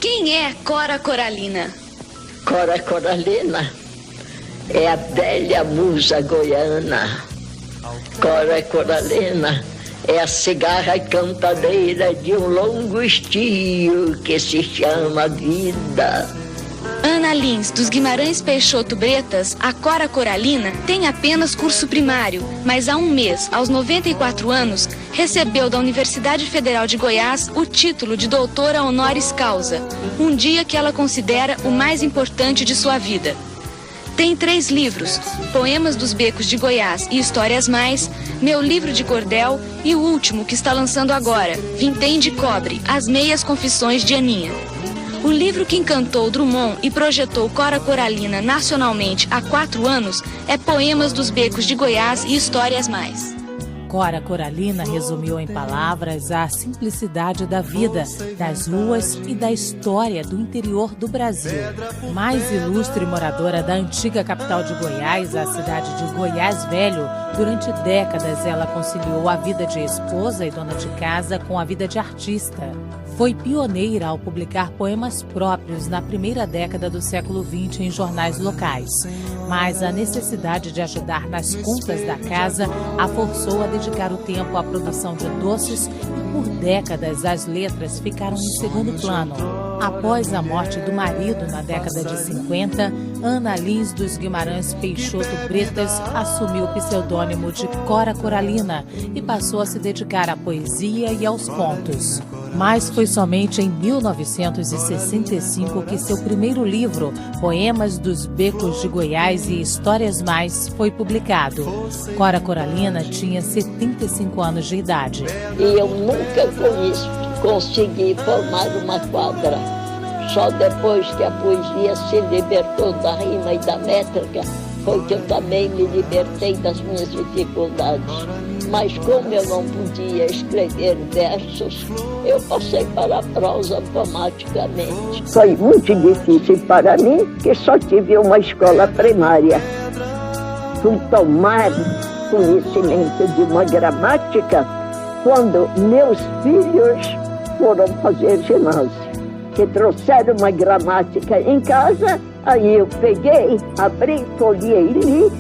Quem é Cora Coralina? Cora Coralina é a velha musa goiana. Cora Coralina é a cigarra cantadeira de um longo estio que se chama vida. Ana Lins dos Guimarães Peixoto Bretas, a Cora Coralina tem apenas curso primário, mas há um mês, aos 94 anos, recebeu da Universidade Federal de Goiás o título de doutora honoris causa, um dia que ela considera o mais importante de sua vida. Tem 3 livros, Poemas dos Becos de Goiás e Histórias Mais, Meu Livro de Cordel e o último que está lançando agora, Vintém de Cobre, As Meias Confissões de Aninha. O livro que encantou Drummond e projetou Cora Coralina nacionalmente há 4 anos é Poemas dos Becos de Goiás e Histórias Mais. Cora Coralina resumiu em palavras a simplicidade da vida, das ruas e da história do interior do Brasil. Mais ilustre moradora da antiga capital de Goiás, a cidade de Goiás Velho, durante décadas ela conciliou a vida de esposa e dona de casa com a vida de artista. Foi pioneira ao publicar poemas próprios na primeira década do século XX em jornais locais. Mas a necessidade de ajudar nas contas da casa a forçou a dedicar o tempo à produção de doces e por décadas as letras ficaram em segundo plano. Após a morte do marido na década de 50, Ana Lins dos Guimarães Peixoto Bretas assumiu o pseudônimo de Cora Coralina e passou a se dedicar à poesia e aos contos. Mas foi somente em 1965 que seu primeiro livro, Poemas dos Becos de Goiás e Histórias Mais, foi publicado. Cora Coralina tinha 75 anos de idade. E eu nunca consegui formar uma quadra. Só depois que a poesia se libertou da rima e da métrica, foi que eu também me libertei das minhas dificuldades. Mas como eu não podia escrever versos, eu passei para a prosa automaticamente. Foi muito difícil para mim, que só tive uma escola primária. Fui tomar conhecimento de uma gramática quando meus filhos foram fazer ginásio, que trouxeram uma gramática em casa. Aí eu peguei, abri, folhei, li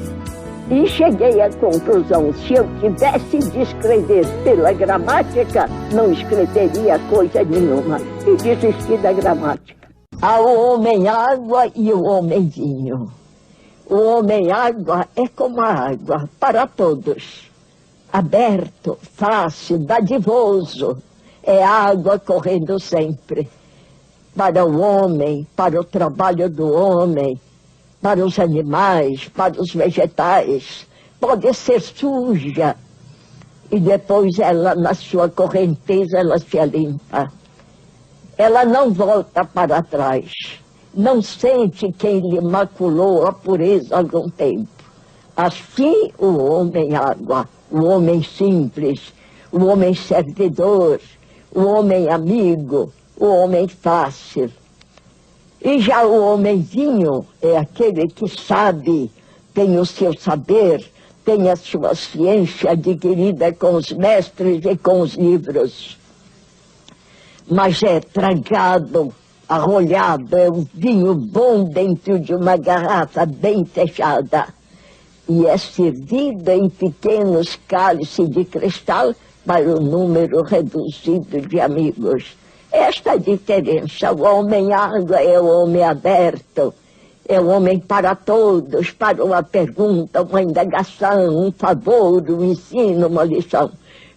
e cheguei à conclusão: se eu tivesse de escrever pela gramática, não escreveria coisa nenhuma. E desisti da gramática. Há o homem-água e o homem-vinho. O homem-água é como a água para todos. Aberto, fácil, dadivoso. É água correndo sempre. Para o homem, para o trabalho do homem, para os animais, para os vegetais. Pode ser suja e depois ela, na sua correnteza, ela se limpa. Ela não volta para trás. Não sente quem lhe maculou a pureza há algum tempo. Assim o homem-água, o homem simples, o homem servidor, o homem amigo, o homem fácil. E já o homenzinho é aquele que sabe, tem o seu saber, tem a sua ciência adquirida com os mestres e com os livros. Mas é tragado, arrolhado, é um vinho bom dentro de uma garrafa bem fechada. E é servido em pequenos cálices de cristal para um número reduzido de amigos. Esta é a diferença. O homem-água é o homem aberto, é o homem para todos, para uma pergunta, uma indagação, um favor, um ensino, uma lição.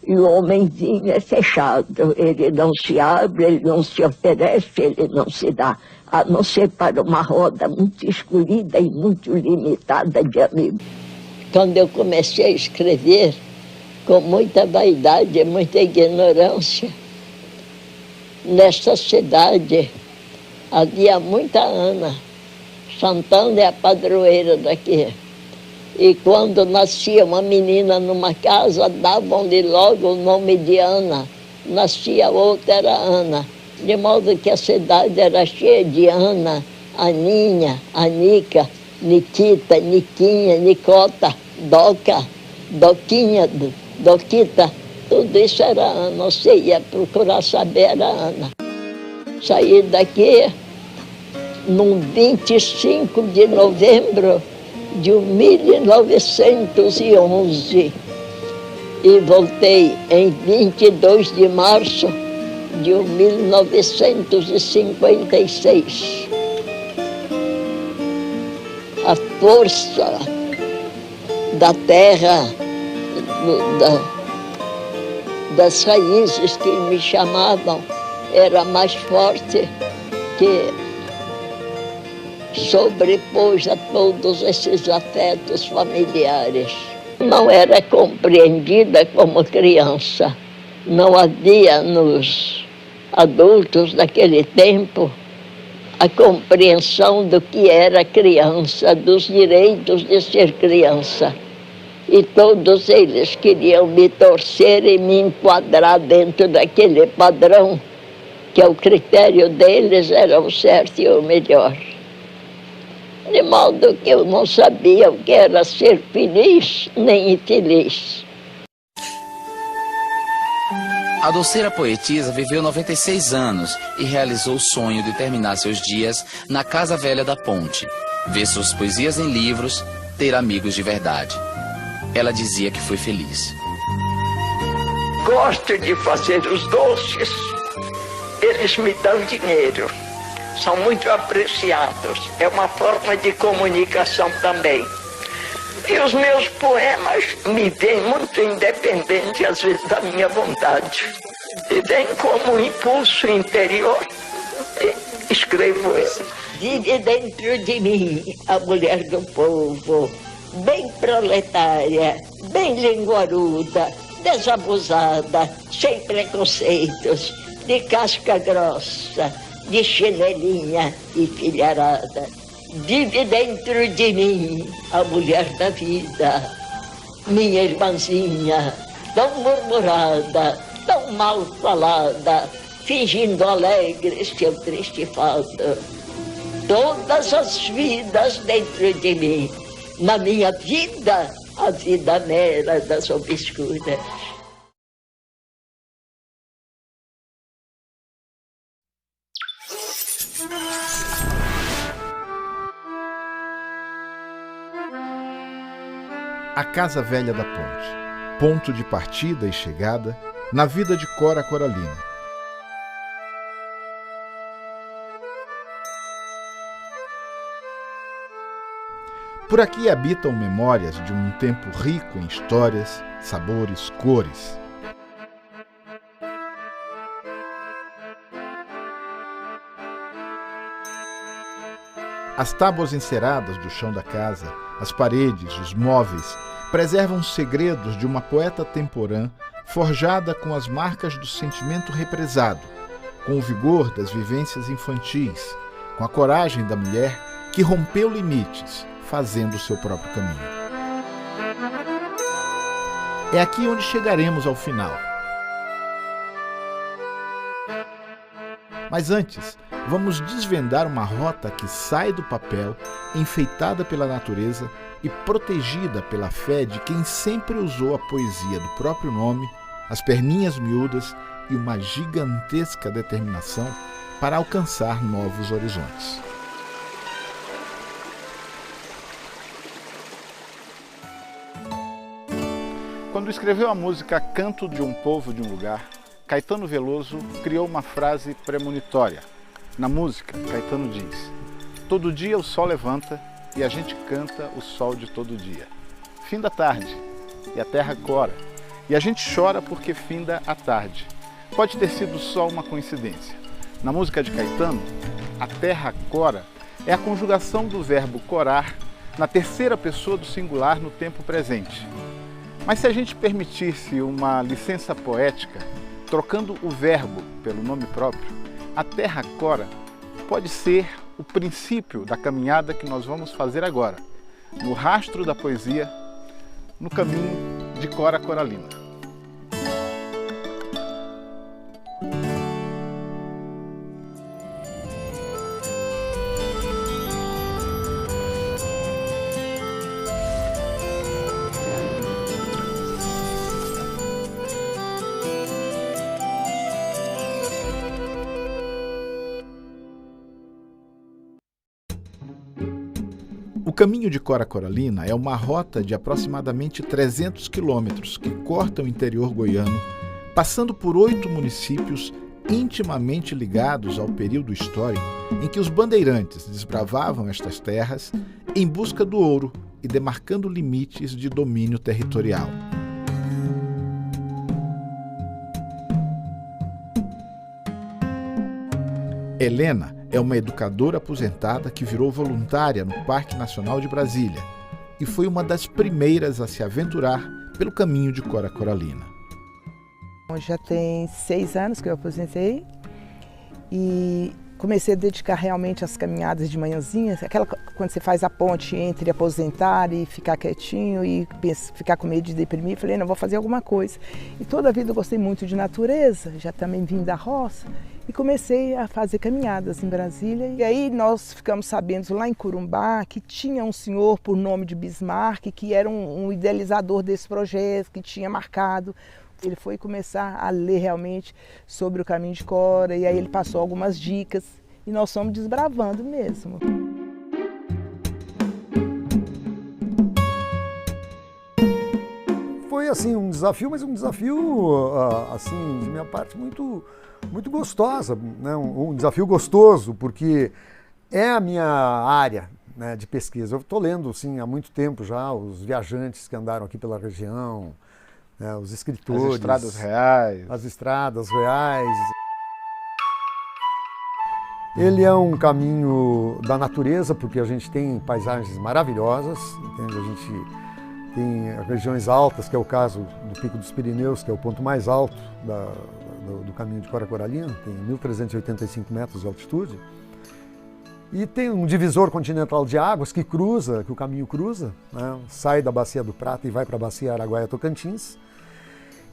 E o homenzinho é fechado, ele não se abre, ele não se oferece, ele não se dá, a não ser para uma roda muito escolhida e muito limitada de amigos. Quando eu comecei a escrever, com muita vaidade e muita ignorância, nesta cidade havia muita Ana. Santana é a padroeira daqui. E quando nascia uma menina numa casa, davam-lhe logo o nome de Ana. Nascia outra, era Ana. De modo que a cidade era cheia de Ana, Aninha, Anica, Nikita, Niquinha, Nicota, Doca, Doquinha, Doquita, tudo isso era Ana. Você ia procurar saber, era Ana. Saí daqui no 25 de novembro de 1911 e voltei em 22 de março de 1956. A força da terra, das raízes que me chamavam, era mais forte que sobrepôs a todos esses afetos familiares. Não era compreendida como criança. Não havia nos adultos daquele tempo a compreensão do que era criança, dos direitos de ser criança. E todos eles queriam me torcer e me enquadrar dentro daquele padrão que o critério deles era o certo e o melhor. De modo que eu não sabia o que era ser feliz nem infeliz. A doceira poetisa viveu 96 anos e realizou o sonho de terminar seus dias na Casa Velha da Ponte, ver suas poesias em livros, ter amigos de verdade. Ela dizia que foi feliz. Gosto de fazer os doces, eles me dão dinheiro. São muito apreciados. É uma forma de comunicação também. E os meus poemas me vêm muito independente, às vezes, da minha vontade. E vem como um impulso interior. E escrevo eles. Vive dentro de mim a mulher do povo, bem proletária, bem linguaruda, desabusada, sem preconceitos, de casca grossa, de chinelinha e filharada. Vive dentro de mim a mulher da vida, minha irmãzinha, tão murmurada, tão mal falada, fingindo alegre seu triste fado. Todas as vidas dentro de mim, na minha vida, a vida mera das obscuras. A Casa Velha da Ponte, ponto de partida e chegada na vida de Cora Coralina. Por aqui habitam memórias de um tempo rico em histórias, sabores, cores. As tábuas enceradas do chão da casa, as paredes, os móveis, preservam segredos de uma poeta temporã forjada com as marcas do sentimento represado, com o vigor das vivências infantis, com a coragem da mulher que rompeu limites, fazendo o seu próprio caminho. É aqui onde chegaremos ao final. Mas antes, vamos desvendar uma rota que sai do papel, enfeitada pela natureza e protegida pela fé de quem sempre usou a poesia do próprio nome, as perninhas miúdas e uma gigantesca determinação para alcançar novos horizontes. Quando escreveu a música Canto de um Povo de um Lugar, Caetano Veloso criou uma frase premonitória. Na música, Caetano diz: todo dia o sol levanta e a gente canta o sol de todo dia. Finda a tarde e a terra cora, e a gente chora porque finda a tarde. Pode ter sido só uma coincidência. Na música de Caetano, a terra cora é a conjugação do verbo corar na terceira pessoa do singular no tempo presente. Mas se a gente permitisse uma licença poética, trocando o verbo pelo nome próprio, a terra cora pode ser o princípio da caminhada que nós vamos fazer agora, no rastro da poesia, no caminho de Cora Coralina. caminho de Cora Coralina é uma rota de aproximadamente 300 quilômetros que corta o interior goiano, passando por 8 municípios intimamente ligados ao período histórico em que os bandeirantes desbravavam estas terras em busca do ouro e demarcando limites de domínio territorial. Helena é uma educadora aposentada que virou voluntária no Parque Nacional de Brasília e foi uma das primeiras a se aventurar pelo caminho de Cora Coralina. Já tem 6 anos que eu aposentei e comecei a dedicar realmente às caminhadas de manhãzinha, aquela quando você faz a ponte entre aposentar e ficar quietinho e ficar com medo de deprimir, falei, não, vou fazer alguma coisa. E toda a vida eu gostei muito de natureza, já também vim da roça e comecei a fazer caminhadas em Brasília. E aí nós ficamos sabendo lá em Corumbá que tinha um senhor por nome de Bismarck, que era um idealizador desse projeto, que tinha marcado. Ele foi começar a ler realmente sobre o caminho de Cora e aí ele passou algumas dicas e nós fomos desbravando mesmo. Foi assim um desafio, mas um desafio assim de minha parte muito gostosa, né? Um desafio gostoso porque é a minha área, né, de pesquisa. Eu estou lendo assim, há muito tempo já os viajantes que andaram aqui pela região. Os escritores, as estradas reais. As estradas reais. Ele é um caminho da natureza, porque a gente tem paisagens maravilhosas, entende? A gente tem regiões altas, que é o caso do Pico dos Pirineus, que é o ponto mais alto do caminho de Cora Coralina, tem 1.385 metros de altitude. E tem um divisor continental de águas que o caminho cruza, né? Sai da Bacia do Prata e vai para a Bacia Araguaia-Tocantins.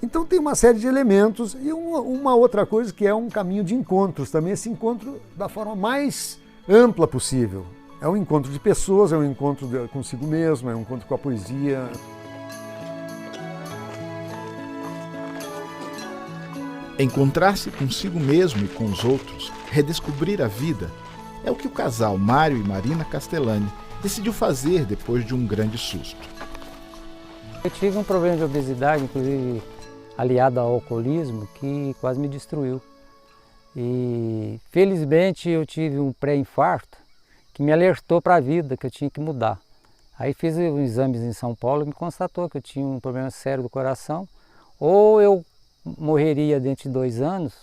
Então tem uma série de elementos e uma outra coisa que é um caminho de encontros também, esse encontro da forma mais ampla possível. É um encontro de pessoas, é um encontro consigo mesmo, é um encontro com a poesia. Encontrar-se consigo mesmo e com os outros, redescobrir a vida, é o que o casal Mário e Marina Castellani decidiu fazer depois de um grande susto. Eu tive um problema de obesidade, inclusive aliado ao alcoolismo, que quase me destruiu. E felizmente eu tive um pré-infarto que me alertou para a vida, que eu tinha que mudar. Aí fiz exames em São Paulo e me constatou que eu tinha um problema sério do coração. Ou eu morreria dentro de 2 anos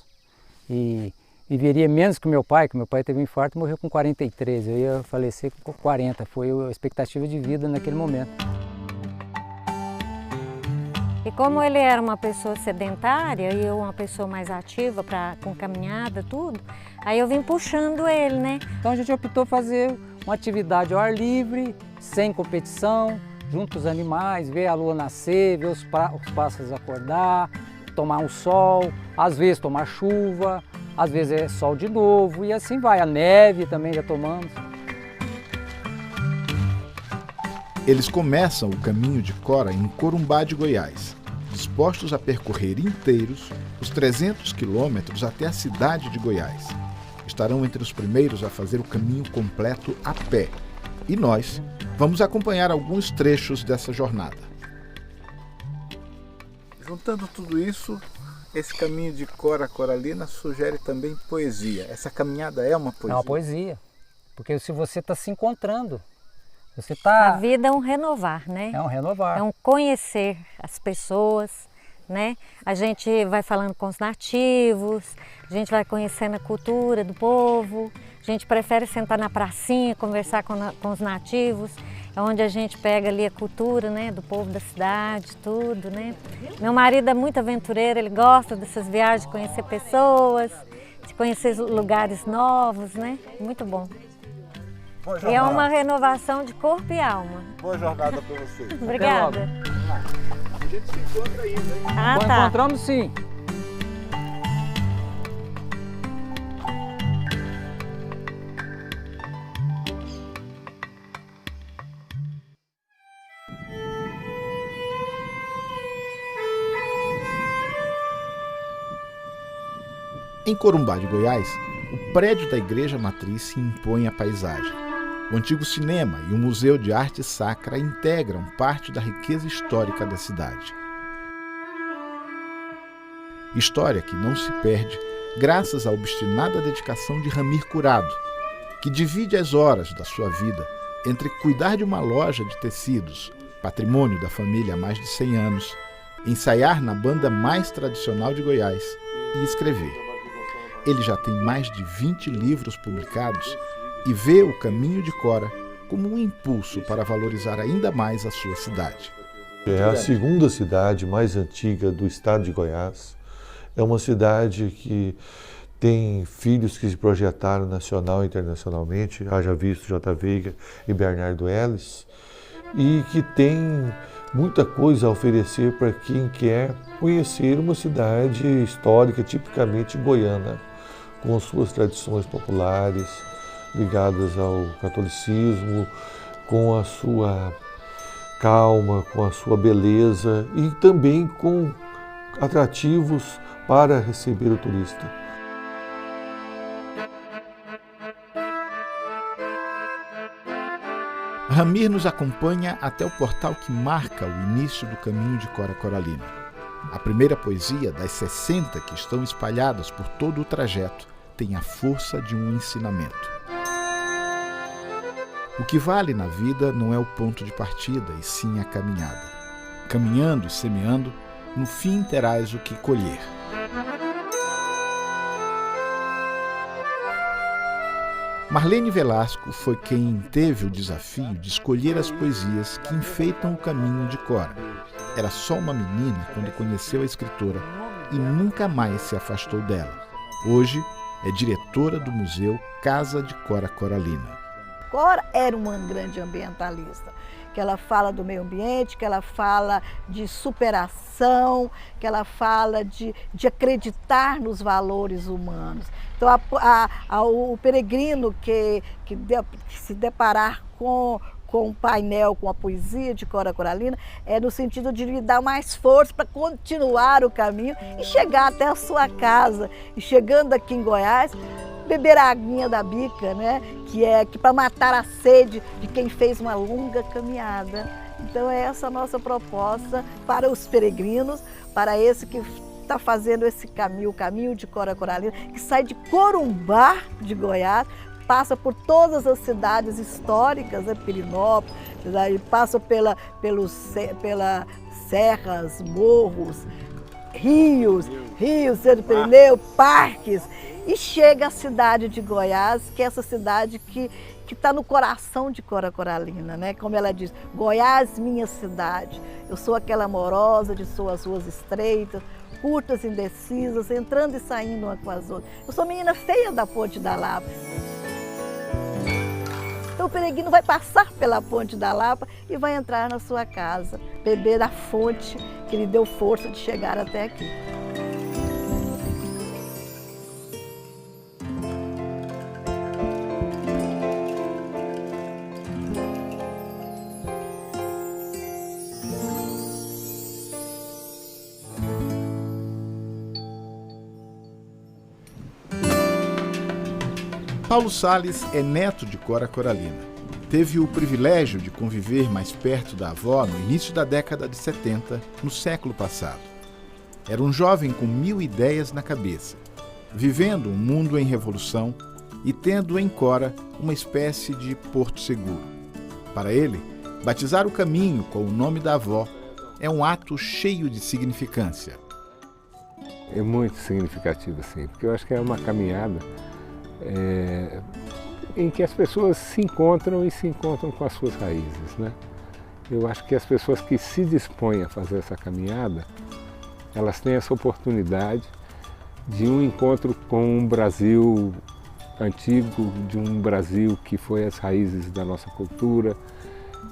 e viveria menos que meu pai teve um infarto e morreu com 43, eu ia falecer com 40, foi a expectativa de vida naquele momento. E como ele era uma pessoa sedentária e eu uma pessoa mais ativa, com caminhada, tudo, aí eu vim puxando ele, né? Então a gente optou fazer uma atividade ao ar livre, sem competição, junto aos animais, ver a lua nascer, ver os pássaros acordar, tomar um sol, às vezes tomar chuva, às vezes é sol de novo e assim vai. A neve também já tomamos. Eles começam o caminho de Cora em Corumbá de Goiás, dispostos a percorrer inteiros os 300 quilômetros até a cidade de Goiás. Estarão entre os primeiros a fazer o caminho completo a pé. E nós vamos acompanhar alguns trechos dessa jornada. Juntando tudo isso, esse caminho de Cora Coralina sugere também poesia. Essa caminhada é uma poesia? É uma poesia, porque se você está se encontrando, você está... A vida é um renovar, né? É um renovar. É um conhecer as pessoas, né? A gente vai falando com os nativos, a gente vai conhecendo a cultura do povo, a gente prefere sentar na pracinha, conversar com os nativos, é onde a gente pega ali a cultura, né, do povo da cidade, tudo, né? Meu marido é muito aventureiro, ele gosta dessas viagens, de conhecer pessoas, de conhecer lugares novos, né? Muito bom. E é uma renovação de corpo e alma. Boa jornada para vocês. Obrigada. A gente se encontra aí, né? Ah, tá. Encontramos sim. Em Corumbá de Goiás, o prédio da Igreja Matriz se impõe à paisagem. O antigo cinema e o Museu de Arte Sacra integram parte da riqueza histórica da cidade. História que não se perde graças à obstinada dedicação de Ramir Curado, que divide as horas da sua vida entre cuidar de uma loja de tecidos, patrimônio da família há mais de 100 anos, ensaiar na banda mais tradicional de Goiás e escrever. Ele já tem mais de 20 livros publicados e vê o Caminho de Cora como um impulso para valorizar ainda mais a sua cidade. É a segunda cidade mais antiga do estado de Goiás. É uma cidade que tem filhos que se projetaram nacional e internacionalmente, haja visto J. Veiga e Bernardo Ellis, e que tem muita coisa a oferecer para quem quer conhecer uma cidade histórica, tipicamente goiana, com suas tradições populares, ligadas ao catolicismo, com a sua calma, com a sua beleza e também com atrativos para receber o turista. Ramir nos acompanha até o portal que marca o início do Caminho de Cora Coralina. A primeira poesia das 60 que estão espalhadas por todo o trajeto tem a força de um ensinamento. O que vale na vida não é o ponto de partida, e sim a caminhada. Caminhando e semeando, no fim terás o que colher. Marlene Velasco foi quem teve o desafio de escolher as poesias que enfeitam o Caminho de Cora. Era só uma menina quando conheceu a escritora e nunca mais se afastou dela. Hoje é diretora do Museu Casa de Cora Coralina. Cora era uma grande ambientalista, que ela fala do meio ambiente, que ela fala de superação, que ela fala de acreditar nos valores humanos. Então, o peregrino que se deparar com um painel, com a poesia de Cora Coralina, é no sentido de lhe dar mais força para continuar o caminho e chegar até a sua casa. E chegando aqui em Goiás, beber a aguinha da bica, né? que para matar a sede de quem fez uma longa caminhada. Então é essa a nossa proposta para os peregrinos, para esse que está fazendo esse caminho, o Caminho de Cora Coralina, que sai de Corumbá, de Goiás, passa por todas as cidades históricas, né? Pirinópolis, passa pelas serras, morros, rios, Cerro do Pirineu, parques, e chega à cidade de Goiás, que é essa cidade que está no coração de Cora Coralina, né? Como ela diz, Goiás, minha cidade. Eu sou aquela amorosa de suas ruas estreitas, curtas, indecisas, entrando e saindo uma com as outras. Eu sou menina feia da Ponte da Lapa. Então o peregrino vai passar pela Ponte da Lapa e vai entrar na sua casa, beber da fonte que lhe deu força de chegar até aqui. Paulo Salles é neto de Cora Coralina. Teve o privilégio de conviver mais perto da avó no início da década de 70, no século passado. Era um jovem com 1000 ideias na cabeça, vivendo um mundo em revolução e tendo em Cora uma espécie de porto seguro. Para ele, batizar o caminho com o nome da avó é um ato cheio de significância. É muito significativo, sim, porque eu acho que é uma caminhada em que as pessoas se encontram e se encontram com as suas raízes, né? Eu acho que as pessoas que se dispõem a fazer essa caminhada, elas têm essa oportunidade de um encontro com um Brasil antigo, de um Brasil que foi as raízes da nossa cultura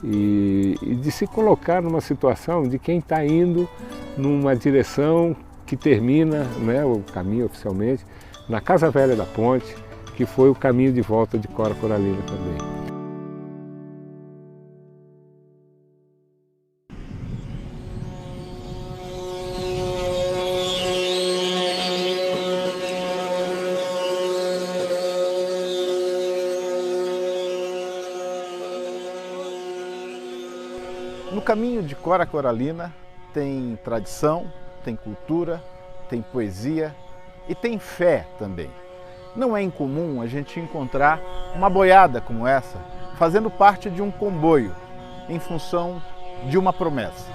e de se colocar numa situação de quem está indo numa direção que termina, né, o caminho oficialmente, na Casa Velha da Ponte, que foi o caminho de volta de Cora Coralina também. caminho de Cora Coralina tem tradição, tem cultura, tem poesia e tem fé também. Não é incomum a gente encontrar uma boiada como essa fazendo parte de um comboio em função de uma promessa.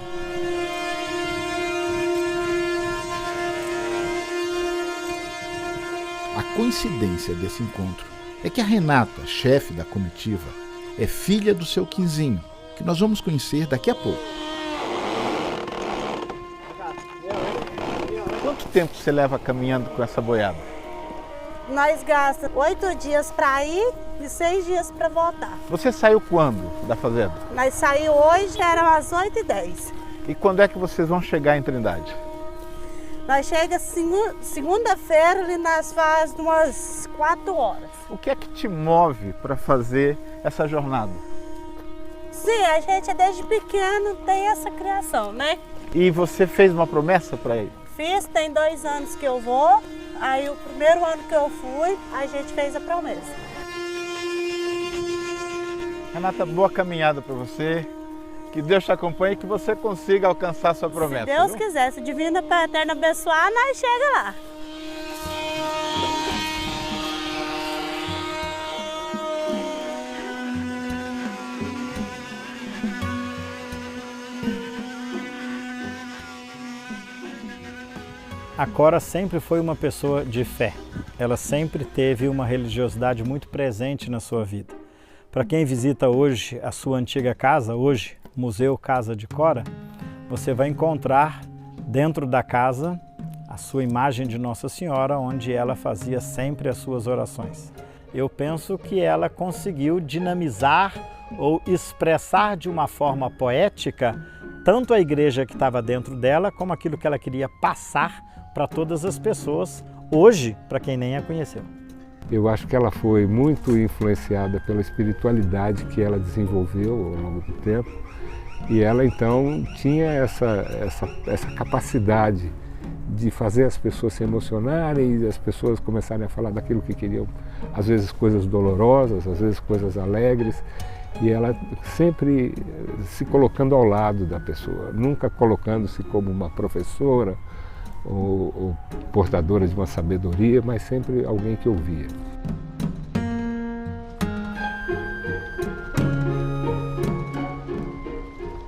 A coincidência desse encontro é que a Renata, chefe da comitiva, é filha do seu Quinzinho, que nós vamos conhecer daqui a pouco. Quanto tempo você leva caminhando com essa boiada? Nós gastamos 8 dias para ir e 6 dias para voltar. Você saiu quando da fazenda? Nós saímos hoje, eram as 8h10. E quando é que vocês vão chegar em Trindade? Nós chegamos segunda-feira e nós fazemos umas 4 horas. O que é que te move para fazer essa jornada? Sim, a gente desde pequeno tem essa criação, né? E você fez uma promessa para ele? Fiz, tem 2 anos que eu vou. Aí o primeiro ano que eu fui, a gente fez a promessa. Renata, boa caminhada para você. Que Deus te acompanhe e que você consiga alcançar a sua promessa. Se Deus quiser, se Divina Eterna abençoar, nós chega lá. A Cora sempre foi uma pessoa de fé. Ela sempre teve uma religiosidade muito presente na sua vida. Para quem visita hoje a sua antiga casa, hoje, Museu Casa de Cora, você vai encontrar dentro da casa a sua imagem de Nossa Senhora, onde ela fazia sempre as suas orações. Eu penso que ela conseguiu dinamizar ou expressar de uma forma poética tanto a igreja que estava dentro dela, como aquilo que ela queria passar para todas as pessoas, hoje, para quem nem a conheceu. Eu acho que ela foi muito influenciada pela espiritualidade que ela desenvolveu ao longo do tempo, e ela então tinha essa capacidade de fazer as pessoas se emocionarem e as pessoas começarem a falar daquilo que queriam, às vezes coisas dolorosas, às vezes coisas alegres, e ela sempre se colocando ao lado da pessoa, nunca colocando-se como uma professora ou portadora de uma sabedoria, mas sempre alguém que ouvia.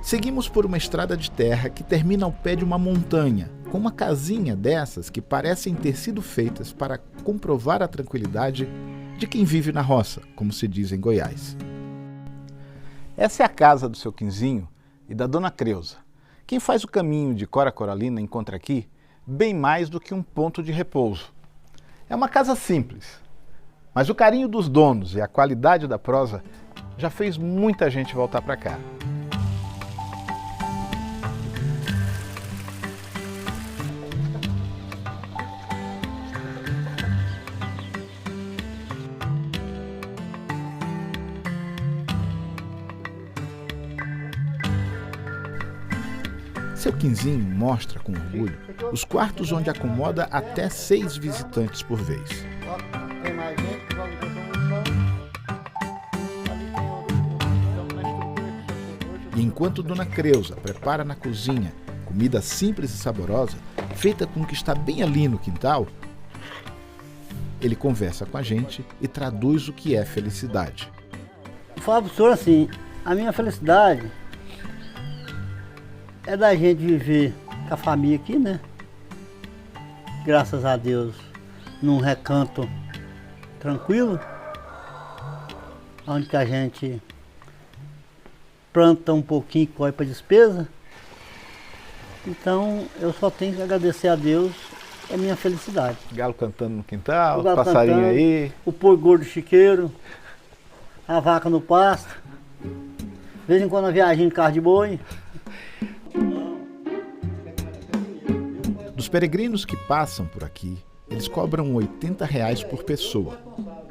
Seguimos por uma estrada de terra que termina ao pé de uma montanha, com uma casinha dessas que parecem ter sido feitas para comprovar a tranquilidade de quem vive na roça, como se diz em Goiás. Essa é a casa do seu Quinzinho e da Dona Creuza. Quem faz o caminho de Cora Coralina encontra aqui bem mais do que um ponto de repouso. É uma casa simples, mas o carinho dos donos e a qualidade da prosa já fez muita gente voltar para cá. Seu Quinzinho mostra com orgulho os quartos onde acomoda até 6 visitantes por vez. E enquanto Dona Creuza prepara na cozinha comida simples e saborosa, feita com o que está bem ali no quintal, ele conversa com a gente e traduz o que é felicidade. Eu falo para o senhor assim, a minha felicidade é da gente viver com a família aqui, né? Graças a Deus, num recanto tranquilo, onde que a gente planta um pouquinho e corre para despesa. Então, eu só tenho que agradecer a Deus, é a minha felicidade. Galo cantando no quintal, passarinho cantando, aí. O porco gordo chiqueiro, a vaca no pasto, de vez em quando a viagem em carro de boi. Dos peregrinos que passam por aqui, eles cobram R$ 80 por pessoa.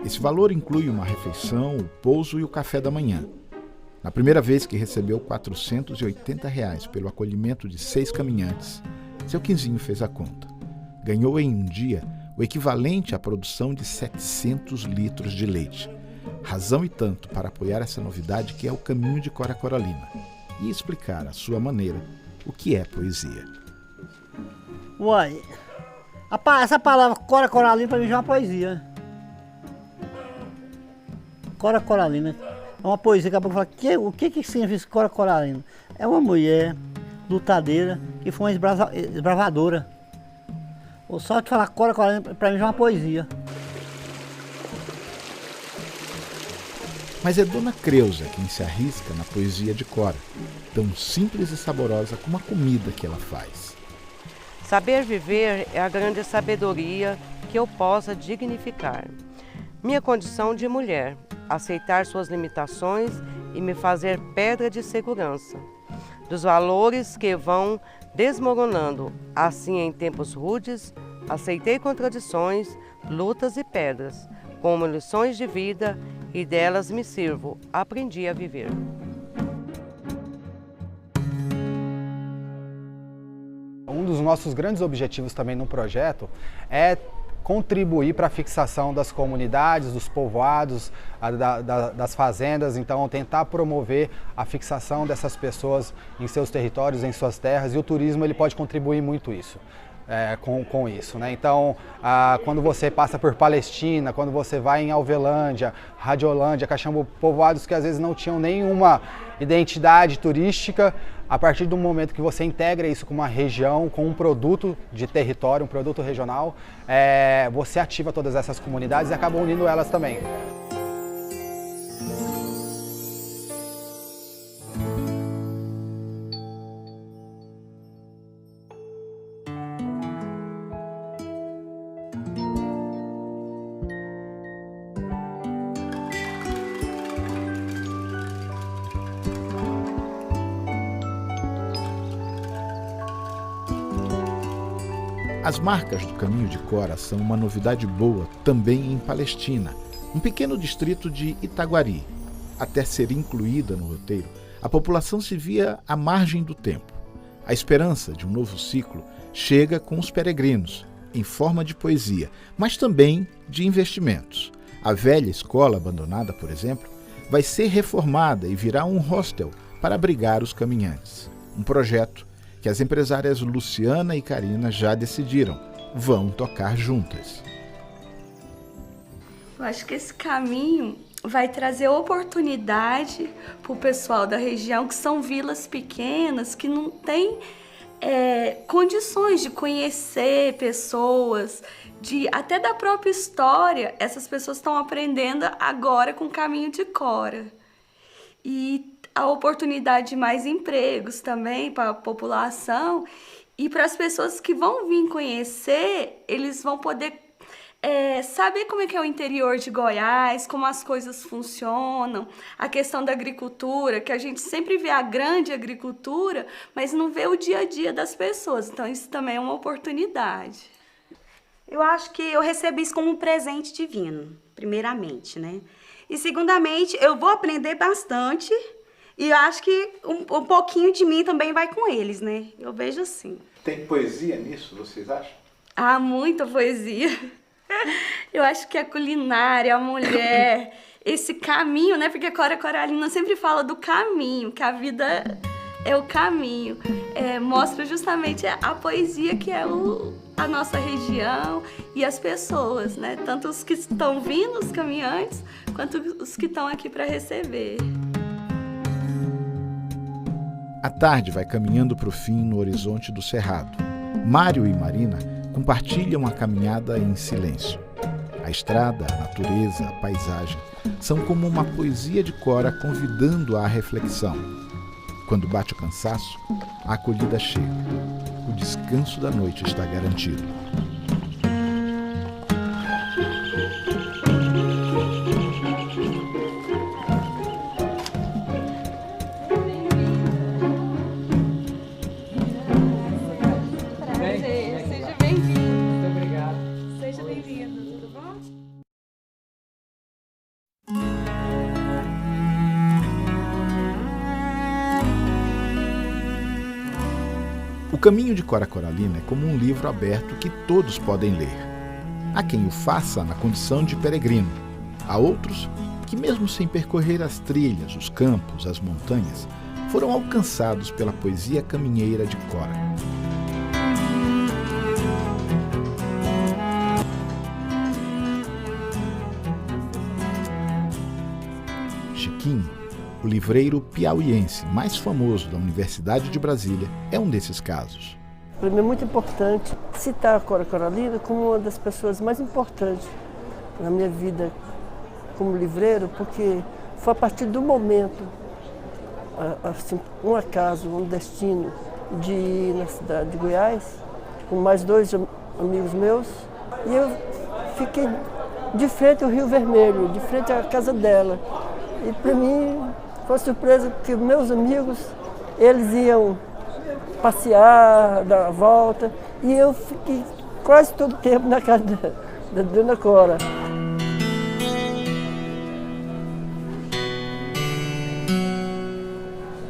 Esse valor inclui uma refeição, o pouso e o café da manhã. Na primeira vez que recebeu R$ 480 pelo acolhimento de 6 caminhantes, seu Quinzinho fez a conta. Ganhou em um dia o equivalente à produção de 700 litros de leite. Razão e tanto para apoiar essa novidade que é o caminho de Cora Coralina. e explicar à sua maneira o que é poesia. Uai, essa palavra cora coralina para mim já é uma poesia. Cora coralina é uma poesia que a pouco fala, o que significa cora coralina? É uma mulher lutadeira que foi uma esbravadora. Só de falar cora coralina para mim já é uma poesia. Mas é Dona Creuza quem se arrisca na poesia de Cora, tão simples e saborosa como a comida que ela faz. Saber viver é a grande sabedoria que eu possa dignificar. Minha condição de mulher, aceitar suas limitações e me fazer pedra de segurança. Dos valores que vão desmoronando, assim em tempos rudes, aceitei contradições, lutas e pedras, como lições de vida, e delas me sirvo, aprendi a viver. Um dos nossos grandes objetivos também no projeto é contribuir para a fixação das comunidades, dos povoados, das fazendas, então tentar promover a fixação dessas pessoas em seus territórios, em suas terras, e o turismo ele pode contribuir muito isso. Com isso, né? Então, quando você passa por Palestina, quando você vai em Alvelândia, Radiolândia, Caxambu, povoados que às vezes não tinham nenhuma identidade turística, a partir do momento que você integra isso com uma região, com um produto de território, um produto regional, você ativa todas essas comunidades e acaba unindo elas também. As marcas do Caminho de Cora são uma novidade boa também em Palestina, um pequeno distrito de Itaguari. Até ser incluída no roteiro, a população se via à margem do tempo. A esperança de um novo ciclo chega com os peregrinos, em forma de poesia, mas também de investimentos. A velha escola abandonada, por exemplo, vai ser reformada e virá um hostel para abrigar os caminhantes. Um projeto que as empresárias Luciana e Karina já decidiram, vão tocar juntas. Eu acho que esse caminho vai trazer oportunidade para o pessoal da região, que são vilas pequenas, que não tem condições de conhecer pessoas, até da própria história. Essas pessoas estão aprendendo agora com o Caminho de Cora. E a oportunidade de mais empregos também para a população, e para as pessoas que vão vir conhecer, eles vão poder saber como é que é o interior de Goiás, como as coisas funcionam, a questão da agricultura, que a gente sempre vê a grande agricultura, mas não vê o dia a dia das pessoas. Então isso também é uma oportunidade. Eu acho que eu recebi isso como um presente divino, primeiramente, né? E segundamente, eu vou aprender bastante. E eu acho que um pouquinho de mim também vai com eles, né? Eu vejo assim. Tem poesia nisso, vocês acham? Ah, muita poesia. Eu acho que a culinária, a mulher, esse caminho, né? Porque a Cora Coralina sempre fala do caminho, que a vida é o caminho. Mostra justamente a poesia que é a nossa região e as pessoas, né? Tanto os que estão vindo, os caminhantes, quanto os que estão aqui para receber. A tarde vai caminhando para o fim no horizonte do cerrado. Mário e Marina compartilham a caminhada em silêncio. A estrada, a natureza, a paisagem são como uma poesia de Cora convidando à reflexão. Quando bate o cansaço, a acolhida chega. O descanso da noite está garantido. O Caminho de Cora Coralina é como um livro aberto que todos podem ler. Há quem o faça na condição de peregrino. Há outros que, mesmo sem percorrer as trilhas, os campos, as montanhas, foram alcançados pela poesia caminheira de Cora. Chiquinho, o livreiro piauiense mais famoso da Universidade de Brasília, é um desses casos. Para mim é muito importante citar a Cora Coralina como uma das pessoas mais importantes na minha vida como livreiro, porque foi a partir do momento, assim, um acaso, um destino de ir na cidade de Goiás, com mais 2 amigos meus, e eu fiquei de frente ao Rio Vermelho, de frente à casa dela. E para mim foi uma surpresa, porque meus amigos, eles iam passear, dar a volta, e eu fiquei quase todo o tempo na casa da Dona Cora.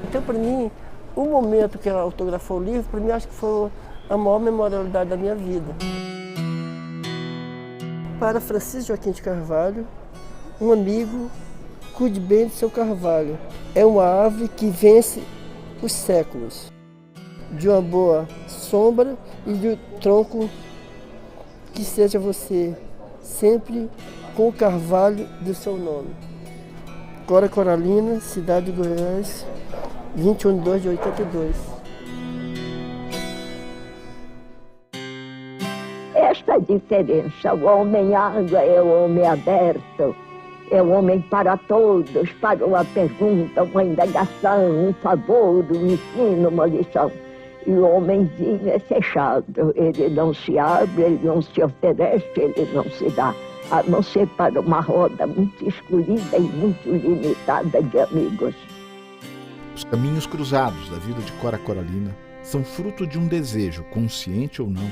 Então, para mim, o momento que ela autografou o livro, para mim, acho que foi a maior memorialidade da minha vida. Para Francisco Joaquim de Carvalho, um amigo, cuide bem do seu carvalho. É uma ave que vence os séculos, de uma boa sombra e de tronco que seja você, sempre com o carvalho do seu nome. Cora Coralina, cidade de Goiás, 21 de 2 de 82. Esta diferença, o homem água é o homem aberto, é o homem para todos, para uma pergunta, uma indagação, um favor, um ensino, uma lição. E o homenzinho é fechado, ele não se abre, ele não se oferece, ele não se dá, a não ser para uma roda muito escolhida e muito limitada de amigos. Os caminhos cruzados da vida de Cora Coralina são fruto de um desejo, consciente ou não,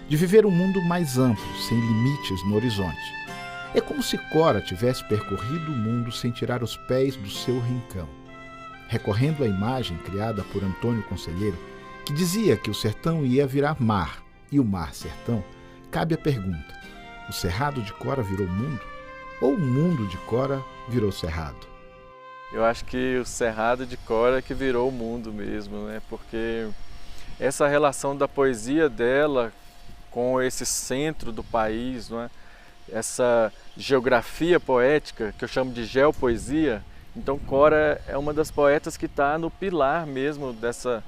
de viver um mundo mais amplo, sem limites no horizonte. É como se Cora tivesse percorrido o mundo sem tirar os pés do seu rincão. Recorrendo à imagem criada por Antônio Conselheiro, que dizia que o sertão ia virar mar e o mar sertão, cabe a pergunta: o cerrado de Cora virou mundo? Ou o mundo de Cora virou cerrado? Eu acho que o cerrado de Cora que virou o mundo mesmo, né? Porque essa relação da poesia dela com esse centro do país, não é? Essa geografia poética, que eu chamo de geopoesia, então Cora é uma das poetas que está no pilar mesmo dessa,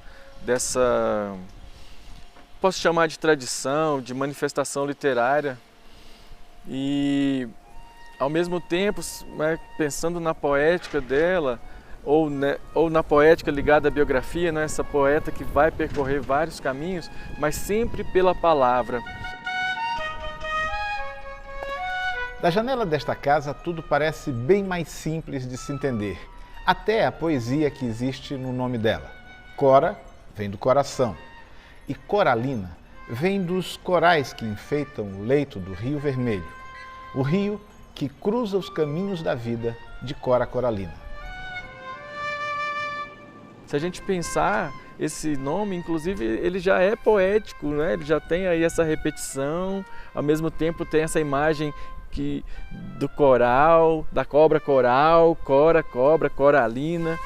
posso chamar de tradição, de manifestação literária. E ao mesmo tempo, né, pensando na poética dela, ou na poética ligada à biografia, né, essa poeta que vai percorrer vários caminhos, mas sempre pela palavra. Da janela desta casa, tudo parece bem mais simples de se entender, até a poesia que existe no nome dela. Cora vem do coração e Coralina vem dos corais que enfeitam o leito do Rio Vermelho, o rio que cruza os caminhos da vida de Cora Coralina. Se a gente pensar, esse nome, inclusive, ele já é poético, né? Ele já tem aí essa repetição, ao mesmo tempo tem essa imagem do coral, da cobra coral, Cora, cobra, Coralina.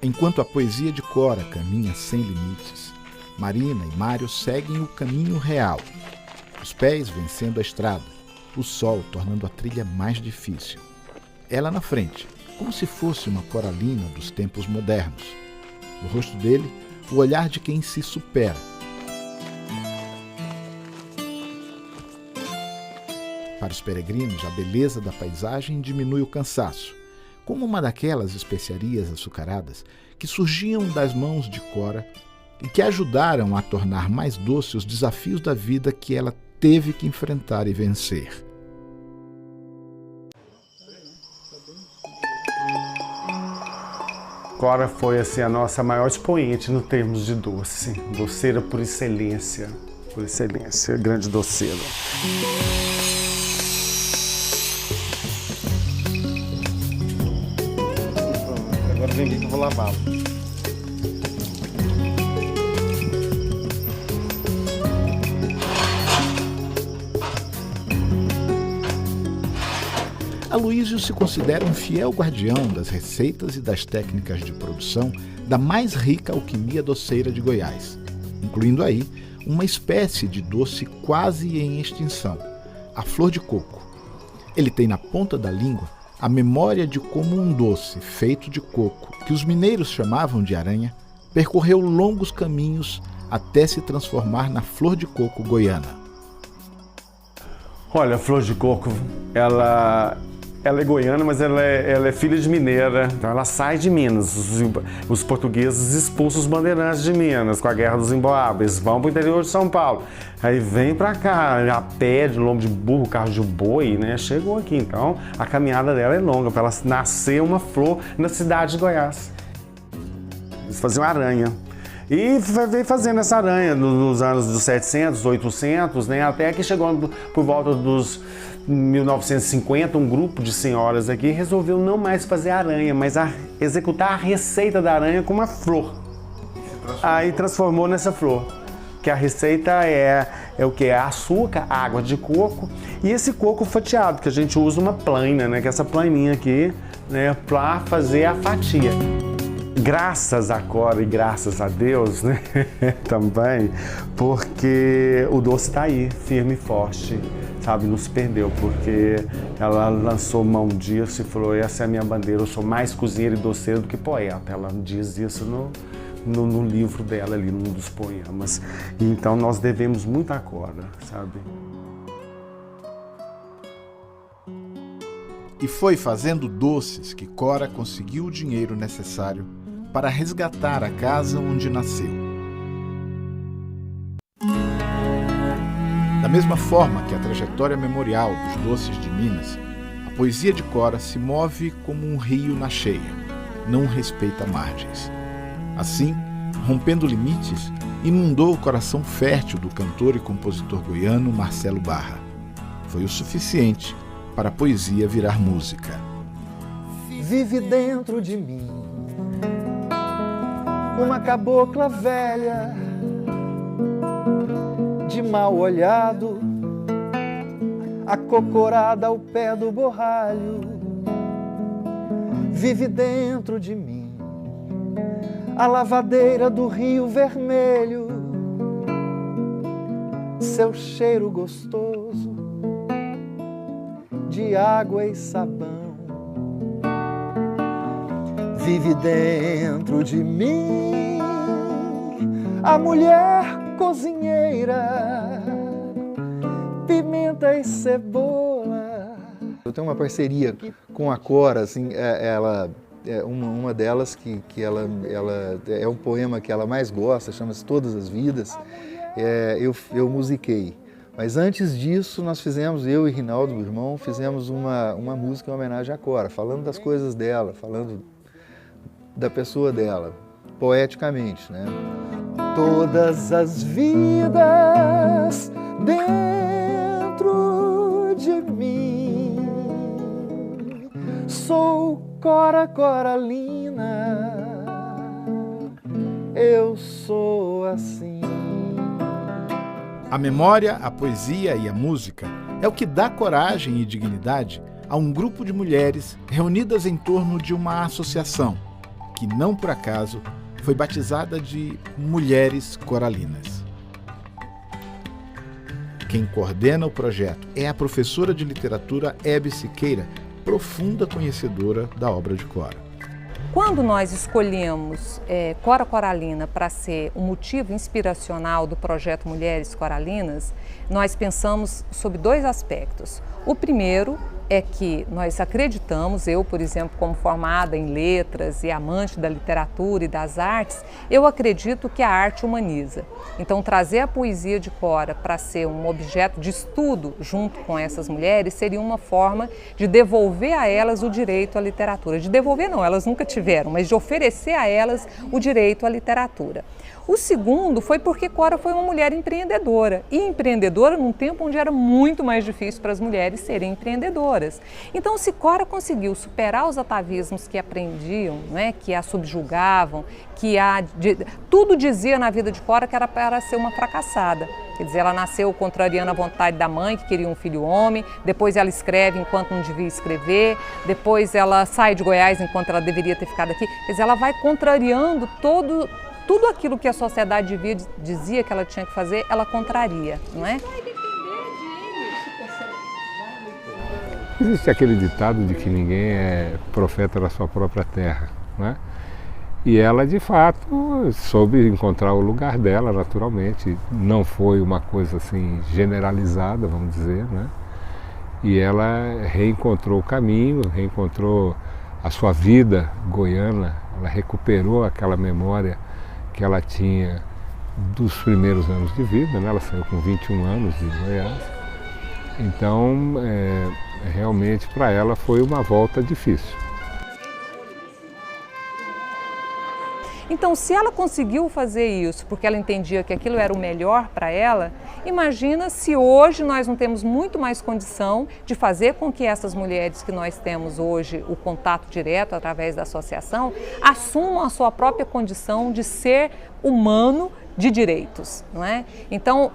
Enquanto a poesia de Cora caminha sem limites, Marina e Mário seguem o caminho real, os pés vencendo a estrada, o sol tornando a trilha mais difícil. Ela na frente, como se fosse uma Coralina dos tempos modernos. No rosto dele, o olhar de quem se supera. Para os peregrinos, a beleza da paisagem diminui o cansaço, como uma daquelas especiarias açucaradas que surgiam das mãos de Cora e que ajudaram a tornar mais doce os desafios da vida que ela teve que enfrentar e vencer. Cora foi assim, a nossa maior expoente no termos de doce, doceira por excelência, grande doceira. Agora vem aqui que eu vou lavá-lo. Aloísio se considera um fiel guardião das receitas e das técnicas de produção da mais rica alquimia doceira de Goiás, incluindo aí uma espécie de doce quase em extinção, a flor de coco. Ele tem na ponta da língua a memória de como um doce feito de coco, que os mineiros chamavam de aranha, percorreu longos caminhos até se transformar na flor de coco goiana. Olha, a flor de coco, ela é goiana, mas ela é filha de mineira, então ela sai de Minas. Os portugueses expulsam os bandeirantes de Minas com a Guerra dos Emboabas, vão para o interior de São Paulo. Aí vem para cá, a pé, de lombo de burro, carro de boi, né? Chegou aqui, então a caminhada dela é longa, para ela nascer uma flor na cidade de Goiás. Eles faziam aranha. E veio fazendo essa aranha nos anos dos 700, 800, né? Até que chegou por volta dos 1950, um grupo de senhoras aqui resolveu não mais fazer aranha, mas executar a receita da aranha com uma flor. Aí transformou nessa flor, que a receita é o que? É açúcar, água de coco e esse coco fatiado, que a gente usa uma plaina, né? Que é essa plaininha aqui, né? Para fazer a fatia. Graças a Cora e graças a Deus, né? Também, porque o doce está aí, firme e forte, sabe? Não se perdeu, porque ela lançou mão disso e falou: essa é a minha bandeira, eu sou mais cozinheira e doceira do que poeta. Ela diz isso no livro dela ali, num dos poemas. E então nós devemos muito a Cora, sabe? E foi fazendo doces que Cora conseguiu o dinheiro necessário para resgatar a casa onde nasceu. Da mesma forma que a trajetória memorial dos doces de Minas, a poesia de Cora se move como um rio na cheia, não respeita margens. Assim, rompendo limites, inundou o coração fértil do cantor e compositor goiano Marcelo Barra. Foi o suficiente para a poesia virar música. Vive dentro de mim uma cabocla velha, de mal olhado, acocorada ao pé do borralho. Vive dentro de mim a lavadeira do Rio Vermelho, seu cheiro gostoso de água e sabão. Vive dentro de mim a mulher cozinheira, pimenta e cebola. Eu tenho uma parceria com a Cora, assim, ela é uma delas que ela é um poema que ela mais gosta, chama-se Todas as Vidas. Eu musiquei. Mas antes disso, nós fizemos, eu e Rinaldo, meu irmão, fizemos uma música em homenagem à Cora, falando das coisas dela, falando da pessoa dela, poeticamente, né? Todas as vidas dentro de mim, sou Cora Coralina, eu sou assim. A memória, a poesia e a música é o que dá coragem e dignidade a um grupo de mulheres reunidas em torno de uma associação que, não por acaso, foi batizada de Mulheres Coralinas. Quem coordena o projeto é a professora de literatura Hebe Siqueira, profunda conhecedora da obra de Cora. Quando nós escolhemos Cora Coralina para ser o motivo inspiracional do projeto Mulheres Coralinas, nós pensamos sobre dois aspectos. O primeiro é que nós acreditamos, eu, por exemplo, como formada em letras e amante da literatura e das artes, eu acredito que a arte humaniza. Então, trazer a poesia de Cora para ser um objeto de estudo junto com essas mulheres seria uma forma de devolver a elas o direito à literatura. De devolver não, elas nunca tiveram, mas de oferecer a elas o direito à literatura. O segundo foi porque Cora foi uma mulher empreendedora, e empreendedora num tempo onde era muito mais difícil para as mulheres serem empreendedoras. Então, se Cora conseguiu superar os atavismos que aprendiam, né, que a subjugavam, tudo dizia na vida de Cora que era para ser uma fracassada. Quer dizer, ela nasceu contrariando a vontade da mãe, que queria um filho homem, depois ela escreve enquanto não devia escrever, depois ela sai de Goiás enquanto ela deveria ter ficado aqui. Quer dizer, ela vai contrariando tudo aquilo que a sociedade dizia que ela tinha que fazer, ela contraria, não é? Existe aquele ditado de que ninguém é profeta da sua própria terra, né? E ela, de fato, soube encontrar o lugar dela, naturalmente. Não foi uma coisa assim generalizada, vamos dizer, né? E ela reencontrou o caminho, reencontrou a sua vida goiana, ela recuperou aquela memória que ela tinha dos primeiros anos de vida, né? Ela saiu com 21 anos de Goiás. Então, realmente, para ela foi uma volta difícil. Então, se ela conseguiu fazer isso porque ela entendia que aquilo era o melhor para ela, imagina se hoje nós não temos muito mais condição de fazer com que essas mulheres que nós temos hoje o contato direto através da associação assumam a sua própria condição de ser humano de direitos, não é? Então,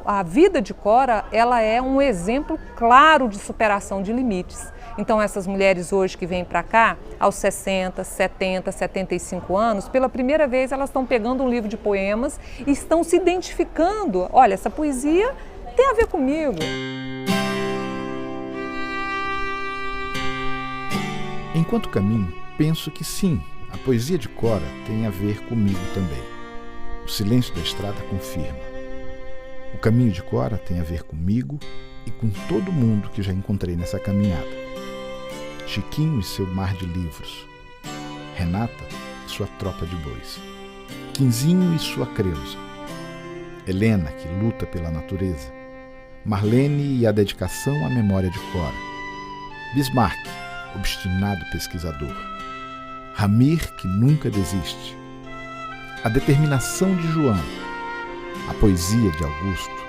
a vida de Cora, ela é um exemplo claro de superação de limites. Então, essas mulheres hoje que vêm para cá, aos 60, 70, 75 anos, pela primeira vez elas estão pegando um livro de poemas e estão se identificando. Olha, essa poesia tem a ver comigo. Enquanto caminho, penso que sim, a poesia de Cora tem a ver comigo também. O silêncio da estrada confirma. O caminho de Cora tem a ver comigo e com todo mundo que já encontrei nessa caminhada. Chiquinho e seu mar de livros, Renata e sua tropa de bois, Quinzinho e sua Creusa, Helena, que luta pela natureza, Marlene e a dedicação à memória de Cora, Bismarck, obstinado pesquisador, Ramir, que nunca desiste, a determinação de João, a poesia de Augusto,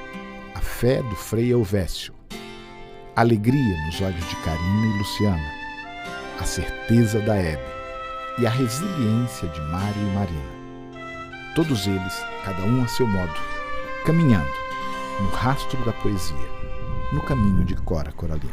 a fé do Frei Elvésio, a alegria nos olhos de Karina e Luciana, a certeza da Hebe e a resiliência de Mário e Marina. Todos eles, cada um a seu modo, caminhando no rastro da poesia, no caminho de Cora Coralina.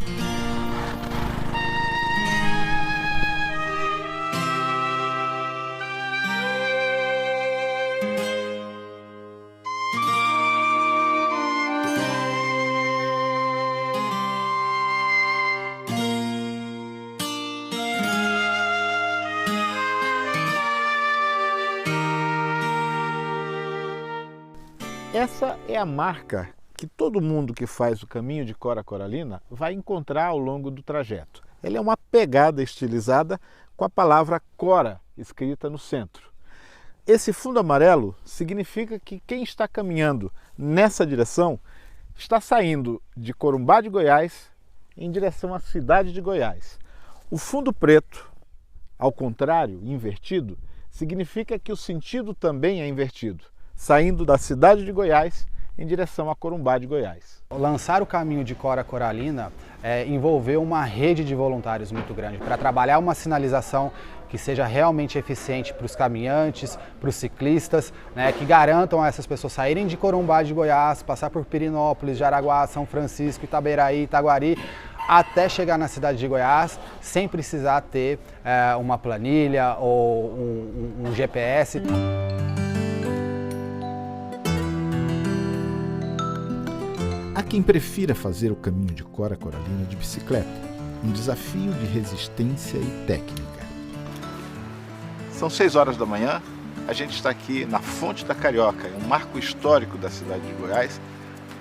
Essa é a marca que todo mundo que faz o caminho de Cora Coralina vai encontrar ao longo do trajeto. Ela é uma pegada estilizada com a palavra Cora escrita no centro. Esse fundo amarelo significa que quem está caminhando nessa direção está saindo de Corumbá de Goiás em direção à cidade de Goiás. O fundo preto, ao contrário, invertido, significa que o sentido também é invertido, saindo da cidade de Goiás em direção a Corumbá de Goiás. Lançar o caminho de Cora Coralina envolveu uma rede de voluntários muito grande para trabalhar uma sinalização que seja realmente eficiente para os caminhantes, para os ciclistas, né, que garantam a essas pessoas saírem de Corumbá de Goiás, passar por Pirinópolis, Jaraguá, São Francisco, Itaberaí, Itaguari, até chegar na cidade de Goiás, sem precisar ter uma planilha ou um GPS. Há quem prefira fazer o caminho de Cora Coralina de bicicleta, um desafio de resistência e técnica. São 6 horas da manhã, a gente está aqui na Fonte da Carioca, um marco histórico da cidade de Goiás,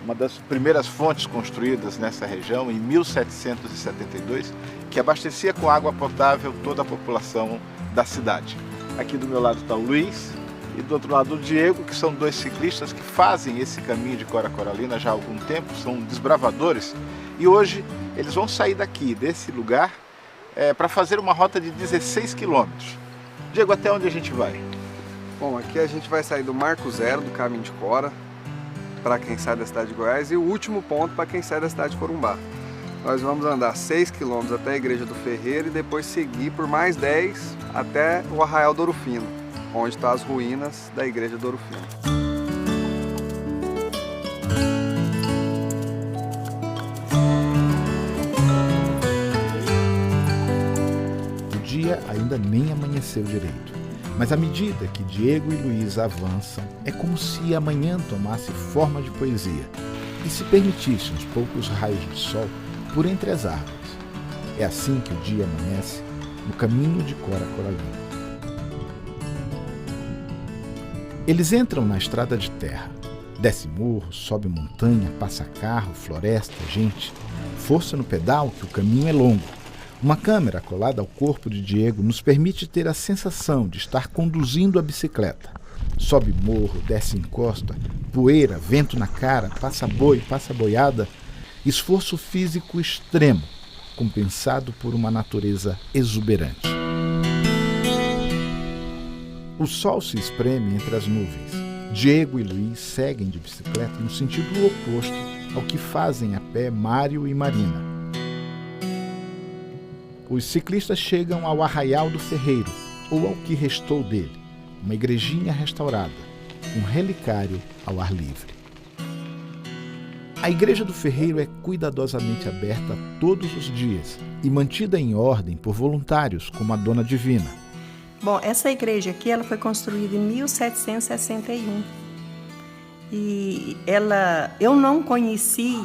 uma das primeiras fontes construídas nessa região em 1772, que abastecia com água potável toda a população da cidade. Aqui do meu lado está o Luiz e do outro lado o Diego, que são 2 ciclistas que fazem esse caminho de Cora Coralina já há algum tempo, são desbravadores, e hoje eles vão sair daqui, desse lugar, para fazer uma rota de 16 quilômetros. Diego, até onde a gente vai? Bom, aqui a gente vai sair do Marco Zero, do caminho de Cora, para quem sai da cidade de Goiás, e o último ponto para quem sai da cidade de Corumbá. Nós vamos andar 6 quilômetros até a Igreja do Ferreiro e depois seguir por mais 10 até o Arraial do Ouro Fino, onde estão as ruínas da Igreja do Ouro Fino. O dia ainda nem amanheceu direito, mas à medida que Diego e Luiz avançam, é como se amanhã tomasse forma de poesia e se permitisse uns poucos raios de sol por entre as árvores. É assim que o dia amanhece no caminho de Cora Coralina. Eles entram na estrada de terra. Desce morro, sobe montanha, passa carro, floresta, gente. Força no pedal que o caminho é longo. Uma câmera colada ao corpo de Diego nos permite ter a sensação de estar conduzindo a bicicleta. Sobe morro, desce encosta, poeira, vento na cara, passa boi, passa boiada. Esforço físico extremo, compensado por uma natureza exuberante. O sol se espreme entre as nuvens. Diego e Luiz seguem de bicicleta no sentido oposto ao que fazem a pé Mário e Marina. Os ciclistas chegam ao Arraial do Ferreiro, ou ao que restou dele, uma igrejinha restaurada, um relicário ao ar livre. A Igreja do Ferreiro é cuidadosamente aberta todos os dias e mantida em ordem por voluntários como a Dona Divina. Bom, essa igreja aqui ela foi construída em 1761 e eu não conheci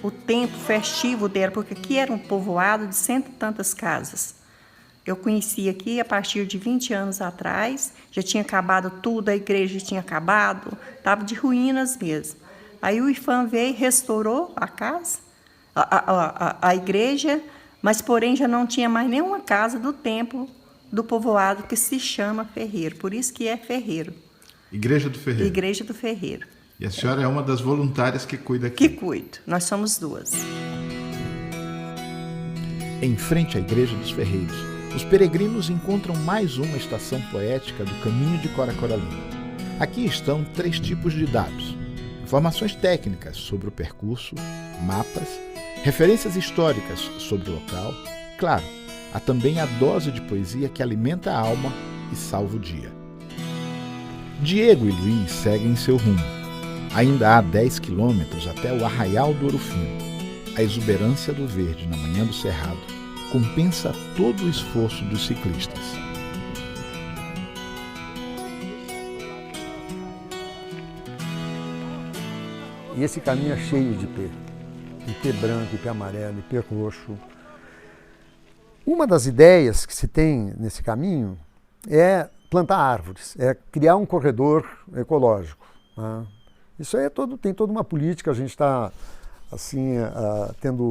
o tempo festivo dela, porque aqui era um povoado de 100 e tantas casas. Eu conheci aqui a partir de 20 anos atrás, já tinha acabado tudo, a igreja tinha acabado, estava de ruínas mesmo. Aí o IFAM veio e restaurou a casa, a igreja, mas porém já não tinha mais nenhuma casa do tempo do povoado que se chama Ferreiro, por isso que é Ferreiro. Igreja do Ferreiro. Igreja do Ferreiro. E a senhora é uma das voluntárias que cuida aqui? Que cuido, nós somos duas. Em frente à Igreja dos Ferreiros, os peregrinos encontram mais uma estação poética do caminho de Cora Coralina. Aqui estão 3 tipos de dados: informações técnicas sobre o percurso, mapas, referências históricas sobre o local. Claro, há também a dose de poesia que alimenta a alma e salva o dia. Diego e Luiz seguem seu rumo. Ainda há 10 quilômetros até o Arraial do Ouro Fino. A exuberância do verde na manhã do cerrado compensa todo o esforço dos ciclistas. E esse caminho é cheio de ipê branco, ipê amarelo, ipê roxo. Uma das ideias que se tem nesse caminho é plantar árvores, é criar um corredor ecológico. Né? Isso aí tem toda uma política, a gente está assim, tendo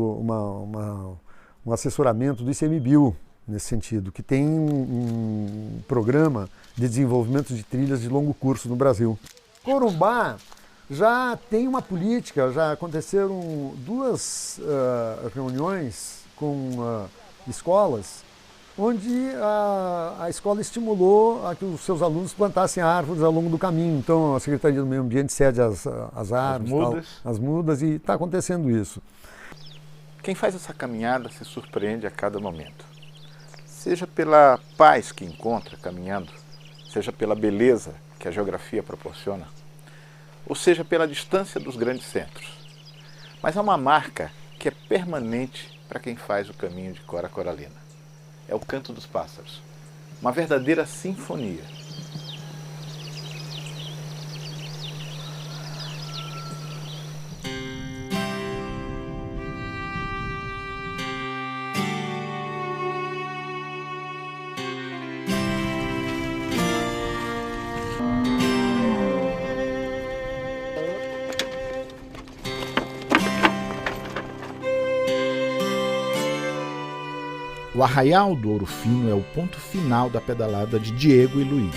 um assessoramento do ICMBio nesse sentido, que tem um programa de desenvolvimento de trilhas de longo curso no Brasil. Corumbá já tem uma política, já aconteceram 2 reuniões com escolas, onde a escola estimulou a que os seus alunos plantassem árvores ao longo do caminho. Então a Secretaria do Meio Ambiente cede as árvores, as mudas, e está acontecendo isso. Quem faz essa caminhada se surpreende a cada momento. Seja pela paz que encontra caminhando, seja pela beleza que a geografia proporciona, ou seja pela distância dos grandes centros. Mas há uma marca que é permanente para quem faz o caminho de Cora Coralina. É o canto dos pássaros, uma verdadeira sinfonia. O Arraial do Ouro Fino é o ponto final da pedalada de Diego e Luiz.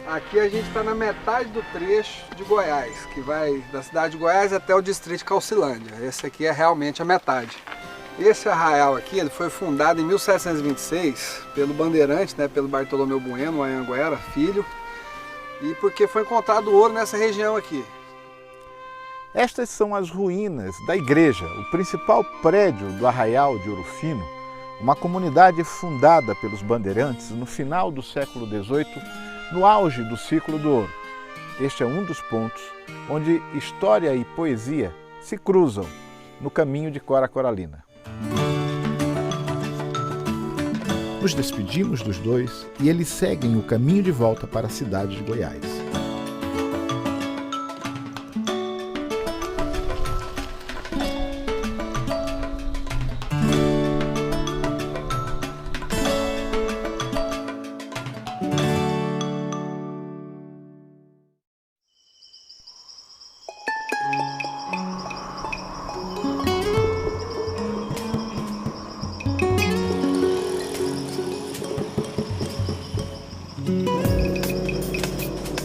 Aqui a gente está na metade do trecho de Goiás, que vai da cidade de Goiás até o distrito de Caucilândia. Esse aqui é realmente a metade. Esse arraial aqui ele foi fundado em 1726 pelo bandeirante, pelo Bartolomeu Bueno, Anhanguera, filho, e porque foi encontrado ouro nessa região aqui. Estas são as ruínas da igreja, o principal prédio do Arraial de Ouro Fino, uma comunidade fundada pelos bandeirantes no final do século XVIII, no auge do ciclo do ouro. Este é um dos pontos onde história e poesia se cruzam no caminho de Cora Coralina. Nos despedimos dos dois e eles seguem o caminho de volta para a cidade de Goiás.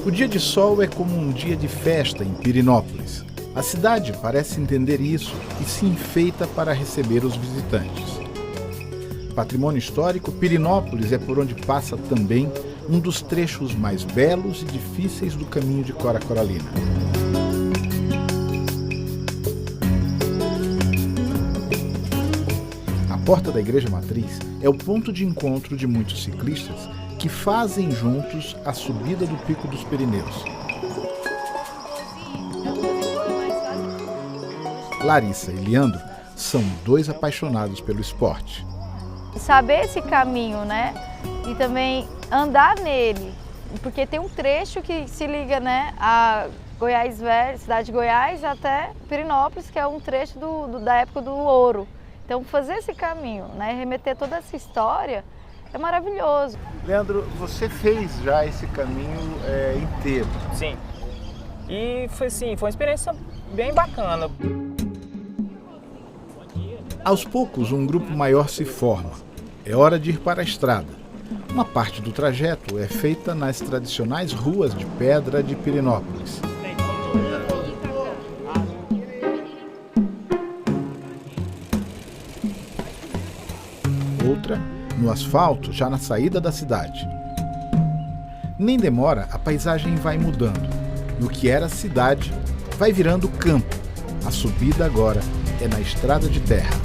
O dia de sol é como um dia de festa em Pirenópolis. A cidade parece entender isso e se enfeita para receber os visitantes. Patrimônio histórico, Pirenópolis é por onde passa também um dos trechos mais belos e difíceis do caminho de Cora Coralina. A porta da Igreja Matriz é o ponto de encontro de muitos ciclistas que fazem juntos a subida do Pico dos Pirineus. Larissa e Leandro são dois apaixonados pelo esporte. Saber esse caminho, né? E também andar nele, porque tem um trecho que se liga, né, a Goiás Velho, cidade de Goiás, até Pirenópolis, que é um trecho da época do ouro. Então fazer esse caminho, né, remeter toda essa história, é maravilhoso. Leandro, você fez já esse caminho inteiro? Sim. E foi uma experiência bem bacana. Aos poucos, um grupo maior se forma. É hora de ir para a estrada. Uma parte do trajeto é feita nas tradicionais ruas de pedra de Pirenópolis. Outra no asfalto, já na saída da cidade. Nem demora, a paisagem vai mudando. No que era cidade, vai virando campo. A subida agora é na estrada de terra.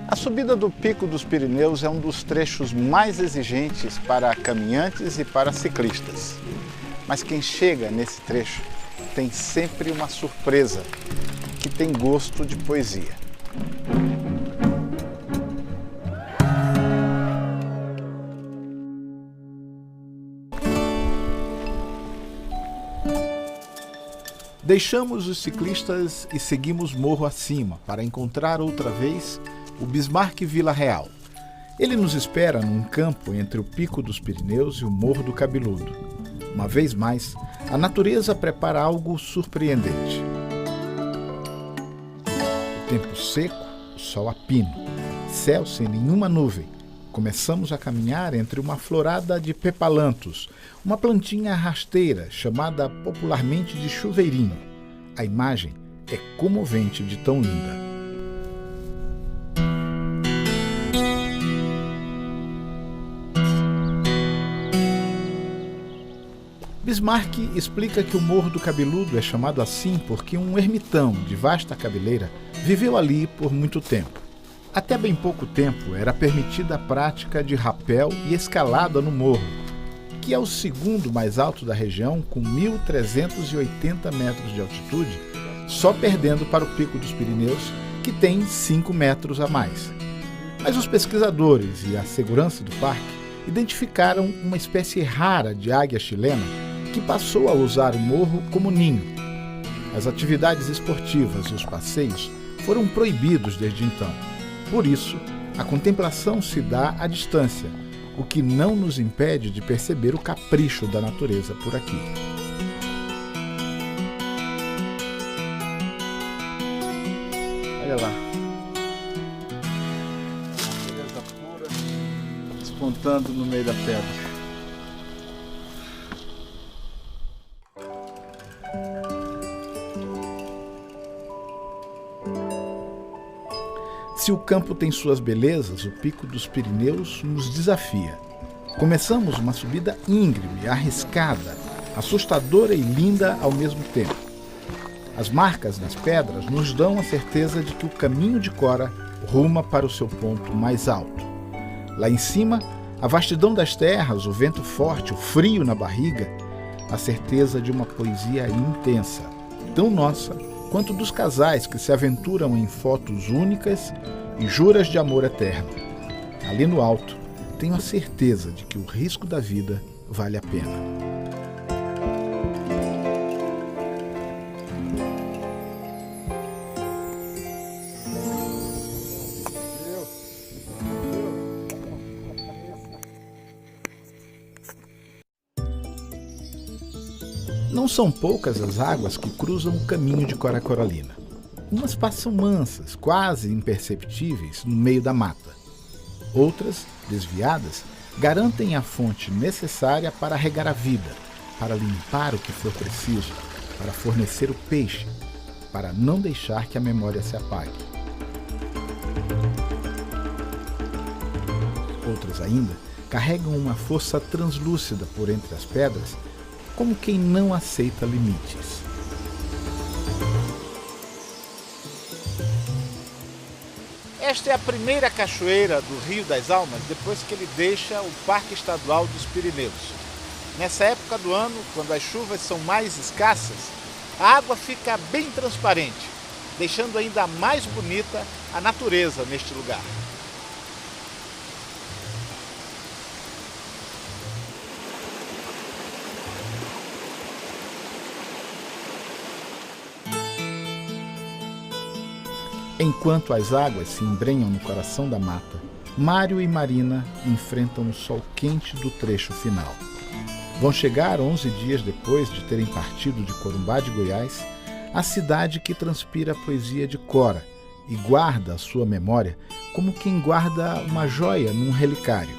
A subida do Pico dos Pirineus é um dos trechos mais exigentes para caminhantes e para ciclistas. Mas quem chega nesse trecho tem sempre uma surpresa que tem gosto de poesia. Deixamos os ciclistas e seguimos morro acima para encontrar outra vez o Bismarck Vila Real. Ele nos espera num campo entre o Pico dos Pirineus e o Morro do Cabeludo. Uma vez mais, a natureza prepara algo surpreendente. O tempo seco, o sol a pino, céu sem nenhuma nuvem. Começamos a caminhar entre uma florada de pepalantos, uma plantinha rasteira chamada popularmente de chuveirinho. A imagem é comovente de tão linda. Bismarck explica que o Morro do Cabeludo é chamado assim porque um ermitão de vasta cabeleira viveu ali por muito tempo. Até bem pouco tempo era permitida a prática de rapel e escalada no morro, que é o segundo mais alto da região, com 1.380 metros de altitude, só perdendo para o Pico dos Pirineus, que tem 5 metros a mais. Mas os pesquisadores e a segurança do parque identificaram uma espécie rara de águia chilena que passou a usar o morro como ninho. As atividades esportivas e os passeios foram proibidos desde então. Por isso, a contemplação se dá à distância, o que não nos impede de perceber o capricho da natureza por aqui. Olha lá. Beleza pura, despontando no meio da pedra. Se o campo tem suas belezas, o Pico dos Pirineus nos desafia. Começamos uma subida íngreme, arriscada, assustadora e linda ao mesmo tempo. As marcas nas pedras nos dão a certeza de que o caminho de Cora ruma para o seu ponto mais alto. Lá em cima, a vastidão das terras, o vento forte, o frio na barriga, a certeza de uma poesia intensa, tão nossa quanto dos casais que se aventuram em fotos únicas e juras de amor eterno. Ali no alto, tenho a certeza de que o risco da vida vale a pena. Não são poucas as águas que cruzam o caminho de Cora Coralina. Umas passam mansas, quase imperceptíveis, no meio da mata. Outras, desviadas, garantem a fonte necessária para regar a vida, para limpar o que for preciso, para fornecer o peixe, para não deixar que a memória se apague. Outras ainda carregam uma força translúcida por entre as pedras, como quem não aceita limites. Esta é a primeira cachoeira do Rio das Almas depois que ele deixa o Parque Estadual dos Pirineus. Nessa época do ano, quando as chuvas são mais escassas, a água fica bem transparente, deixando ainda mais bonita a natureza neste lugar. Enquanto as águas se embrenham no coração da mata, Mário e Marina enfrentam o sol quente do trecho final. Vão chegar 11 dias depois de terem partido de Corumbá de Goiás, a cidade que transpira a poesia de Cora e guarda a sua memória como quem guarda uma joia num relicário.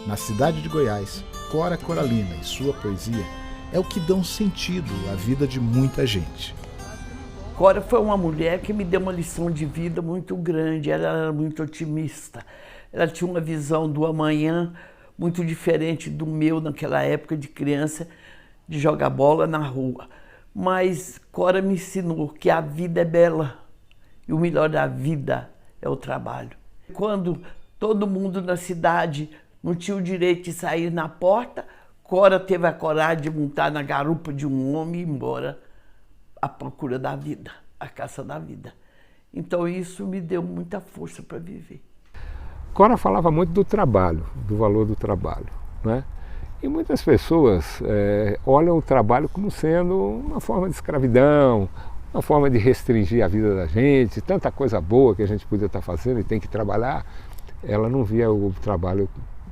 Na cidade de Goiás, Cora Coralina e sua poesia é o que dão sentido à vida de muita gente. Cora foi uma mulher que me deu uma lição de vida muito grande, ela era muito otimista. Ela tinha uma visão do amanhã muito diferente do meu naquela época de criança, de jogar bola na rua. Mas Cora me ensinou que a vida é bela e o melhor da vida é o trabalho. Quando todo mundo na cidade não tinha o direito de sair na porta, Cora teve a coragem de montar na garupa de um homem e ir embora à procura da vida, à caça da vida. Então isso me deu muita força para viver. Cora falava muito do trabalho, do valor do trabalho, né? E muitas pessoas olham o trabalho como sendo uma forma de escravidão, uma forma de restringir a vida da gente, tanta coisa boa que a gente podia estar fazendo e tem que trabalhar. Ela não via o trabalho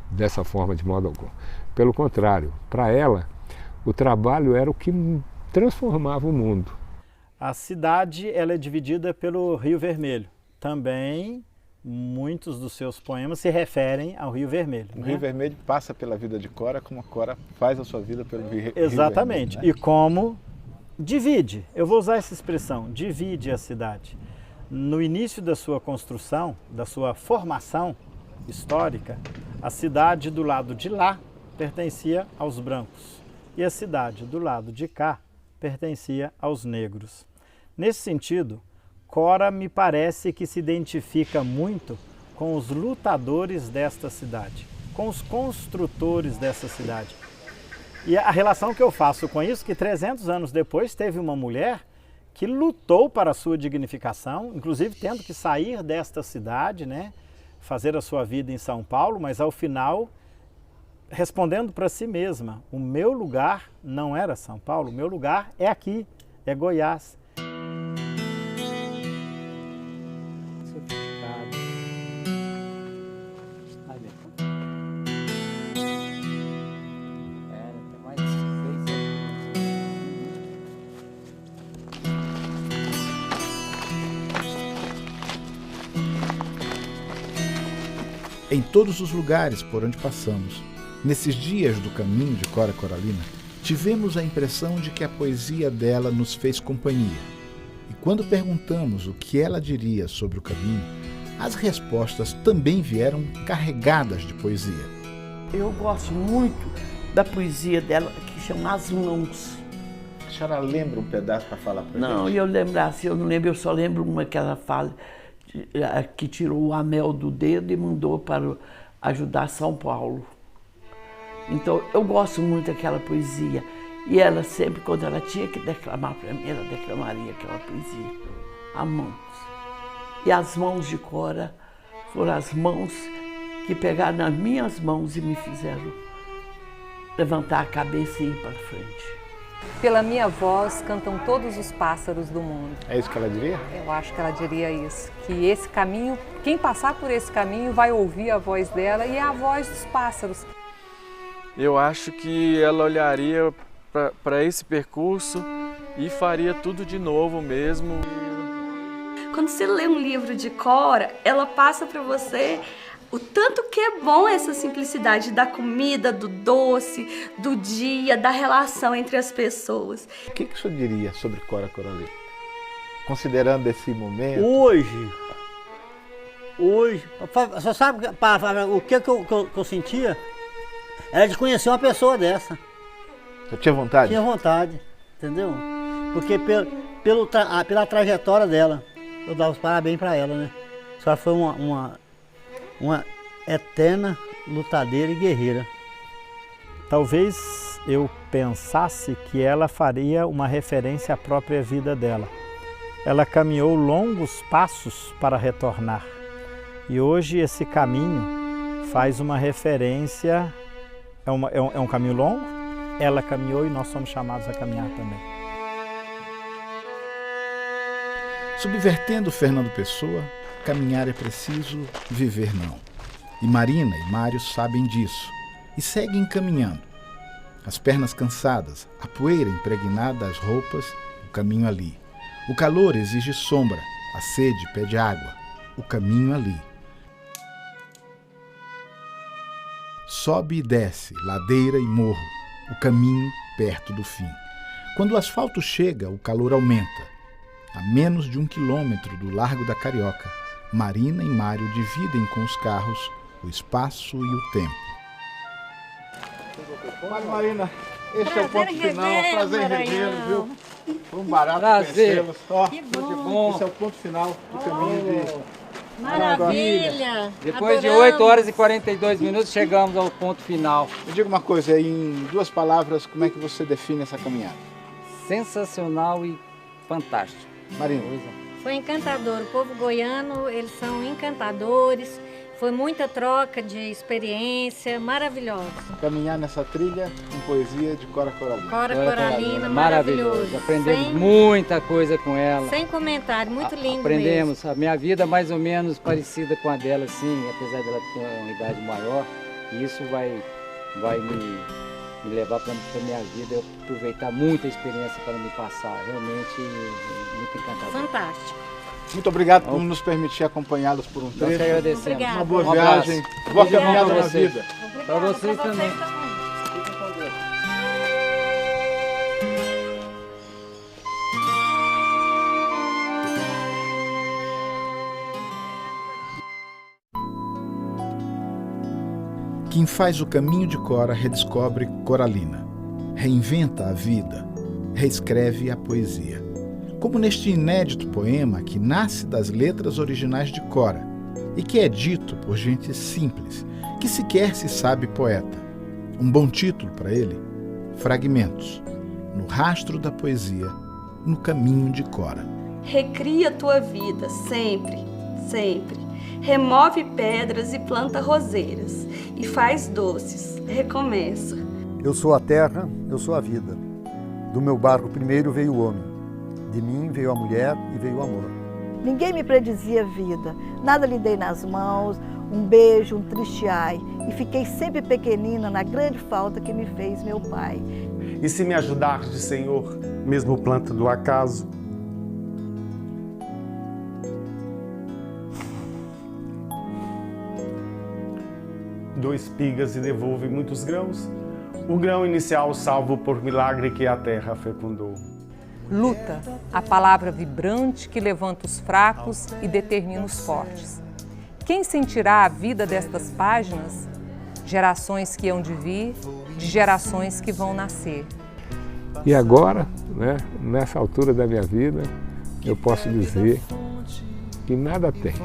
dessa forma de modo algum. Pelo contrário, para ela, o trabalho era o que transformava o mundo. A cidade ela é dividida pelo Rio Vermelho. Também muitos dos seus poemas se referem ao Rio Vermelho. O Rio Vermelho passa pela vida de Cora como a Cora faz a sua vida pelo Rio Vermelho. Exatamente. Né? E como divide, eu vou usar essa expressão, divide a cidade. No início da sua construção, da sua formação histórica, a cidade do lado de lá pertencia aos brancos e a cidade do lado de cá pertencia aos negros. Nesse sentido, Cora me parece que se identifica muito com os lutadores desta cidade, com os construtores dessa cidade. E a relação que eu faço com isso, que 300 anos depois teve uma mulher que lutou para a sua dignificação, inclusive tendo que sair desta cidade, né, fazer a sua vida em São Paulo, mas ao final respondendo para si mesma, o meu lugar não era São Paulo, o meu lugar é aqui, é Goiás. Em todos os lugares por onde passamos, nesses dias do caminho de Cora Coralina, tivemos a impressão de que a poesia dela nos fez companhia. E quando perguntamos o que ela diria sobre o caminho, as respostas também vieram carregadas de poesia. Eu gosto muito da poesia dela, que chama As Mãos. A senhora lembra um pedaço para falar para Não, gente? eu lembrasse, eu não lembro, eu só lembro uma que ela fala, que tirou o anel do dedo e mandou para ajudar São Paulo. Então, eu gosto muito daquela poesia. E ela sempre, quando ela tinha que declamar para mim, ela declamaria aquela poesia. As mãos. E as mãos de Cora foram as mãos que pegaram nas minhas mãos e me fizeram levantar a cabeça e ir para frente. Pela minha voz cantam todos os pássaros do mundo. É isso que ela diria? Eu acho que ela diria isso, que esse caminho, quem passar por esse caminho vai ouvir a voz dela e é a voz dos pássaros. Eu acho que ela olharia para esse percurso e faria tudo de novo mesmo. Quando você lê um livro de Cora, ela passa para você o tanto que é bom essa simplicidade da comida, do doce, do dia, da relação entre as pessoas. O que o senhor diria sobre Cora Coralina? Considerando esse momento... Hoje, você sabe o que eu sentia? Era de conhecer uma pessoa dessa. Você tinha vontade? Tinha vontade, entendeu? Porque pela trajetória dela, eu dava os parabéns para ela, né? Só foi uma eterna lutadeira e guerreira. Talvez eu pensasse que ela faria uma referência à própria vida dela. Ela caminhou longos passos para retornar. E hoje esse caminho faz uma referência, é um caminho longo, ela caminhou e nós somos chamados a caminhar também. Subvertendo Fernando Pessoa, caminhar é preciso, viver não. E Marina e Mário sabem disso e seguem caminhando. As pernas cansadas, a poeira impregnada às roupas, o caminho ali. O calor exige sombra, a sede pede água, o caminho ali. Sobe e desce, ladeira e morro, o caminho perto do fim. Quando o asfalto chega, o calor aumenta. A menos de 1 quilômetro do Largo da Carioca, Marina e Mário dividem com os carros o espaço e o tempo. Mas, Marina, este é o ponto final. Prazer em revê-los, viu? Foi um barato conhecê-los. Que bom. Esse é o ponto final do caminho de... Maravilha! Depois de 8 horas e 42 minutos, chegamos ao ponto final. Me diga uma coisa, em 2 palavras, como é que você define essa caminhada? Sensacional e fantástico. Marina. Foi encantador. O povo goiano, eles são encantadores. Foi muita troca de experiência, maravilhosa. Caminhar nessa trilha com poesia de Cora Coralina. Cora Coralina, maravilhoso. Aprendemos muita coisa com ela. Sem comentário, muito lindo Aprendemos. mesmo. A minha vida mais ou menos parecida com a dela, sim, apesar dela ter uma idade maior. E isso vai me levar para a minha vida, eu aproveitar muita experiência para me passar. Realmente muito encantador. Fantástico. Muito obrigado por nos permitir acompanhá-los por um trecho. Nós que agradecemos. Uma boa viagem, boa caminhada na vida. Para vocês também. Quem faz o caminho de Cora redescobre Coralina, reinventa a vida, reescreve a poesia. Como neste inédito poema que nasce das letras originais de Cora e que é dito por gente simples, que sequer se sabe poeta. Um bom título para ele? Fragmentos, no rastro da poesia, no caminho de Cora. Recria a tua vida, sempre, sempre. Remove pedras e planta roseiras, e faz doces, recomeça. Eu sou a terra, eu sou a vida. Do meu barco primeiro veio o homem. De mim veio a mulher e veio o amor. Ninguém me predizia vida, nada lhe dei nas mãos, um beijo, um triste ai, e fiquei sempre pequenina na grande falta que me fez meu pai. E se me ajudares, Senhor, mesmo planta do acaso? Dou espigas e devolve muitos grãos, o grão inicial salvo por milagre que a terra fecundou. Luta, a palavra vibrante que levanta os fracos e determina os fortes. Quem sentirá a vida destas páginas? Gerações que hão de vir, de gerações que vão nascer. E agora, né, nessa altura da minha vida, eu posso dizer que nada tem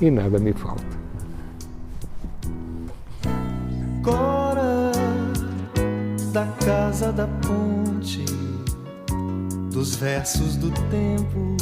e nada me falta. Cora da casa da ponte, dos versos do tempo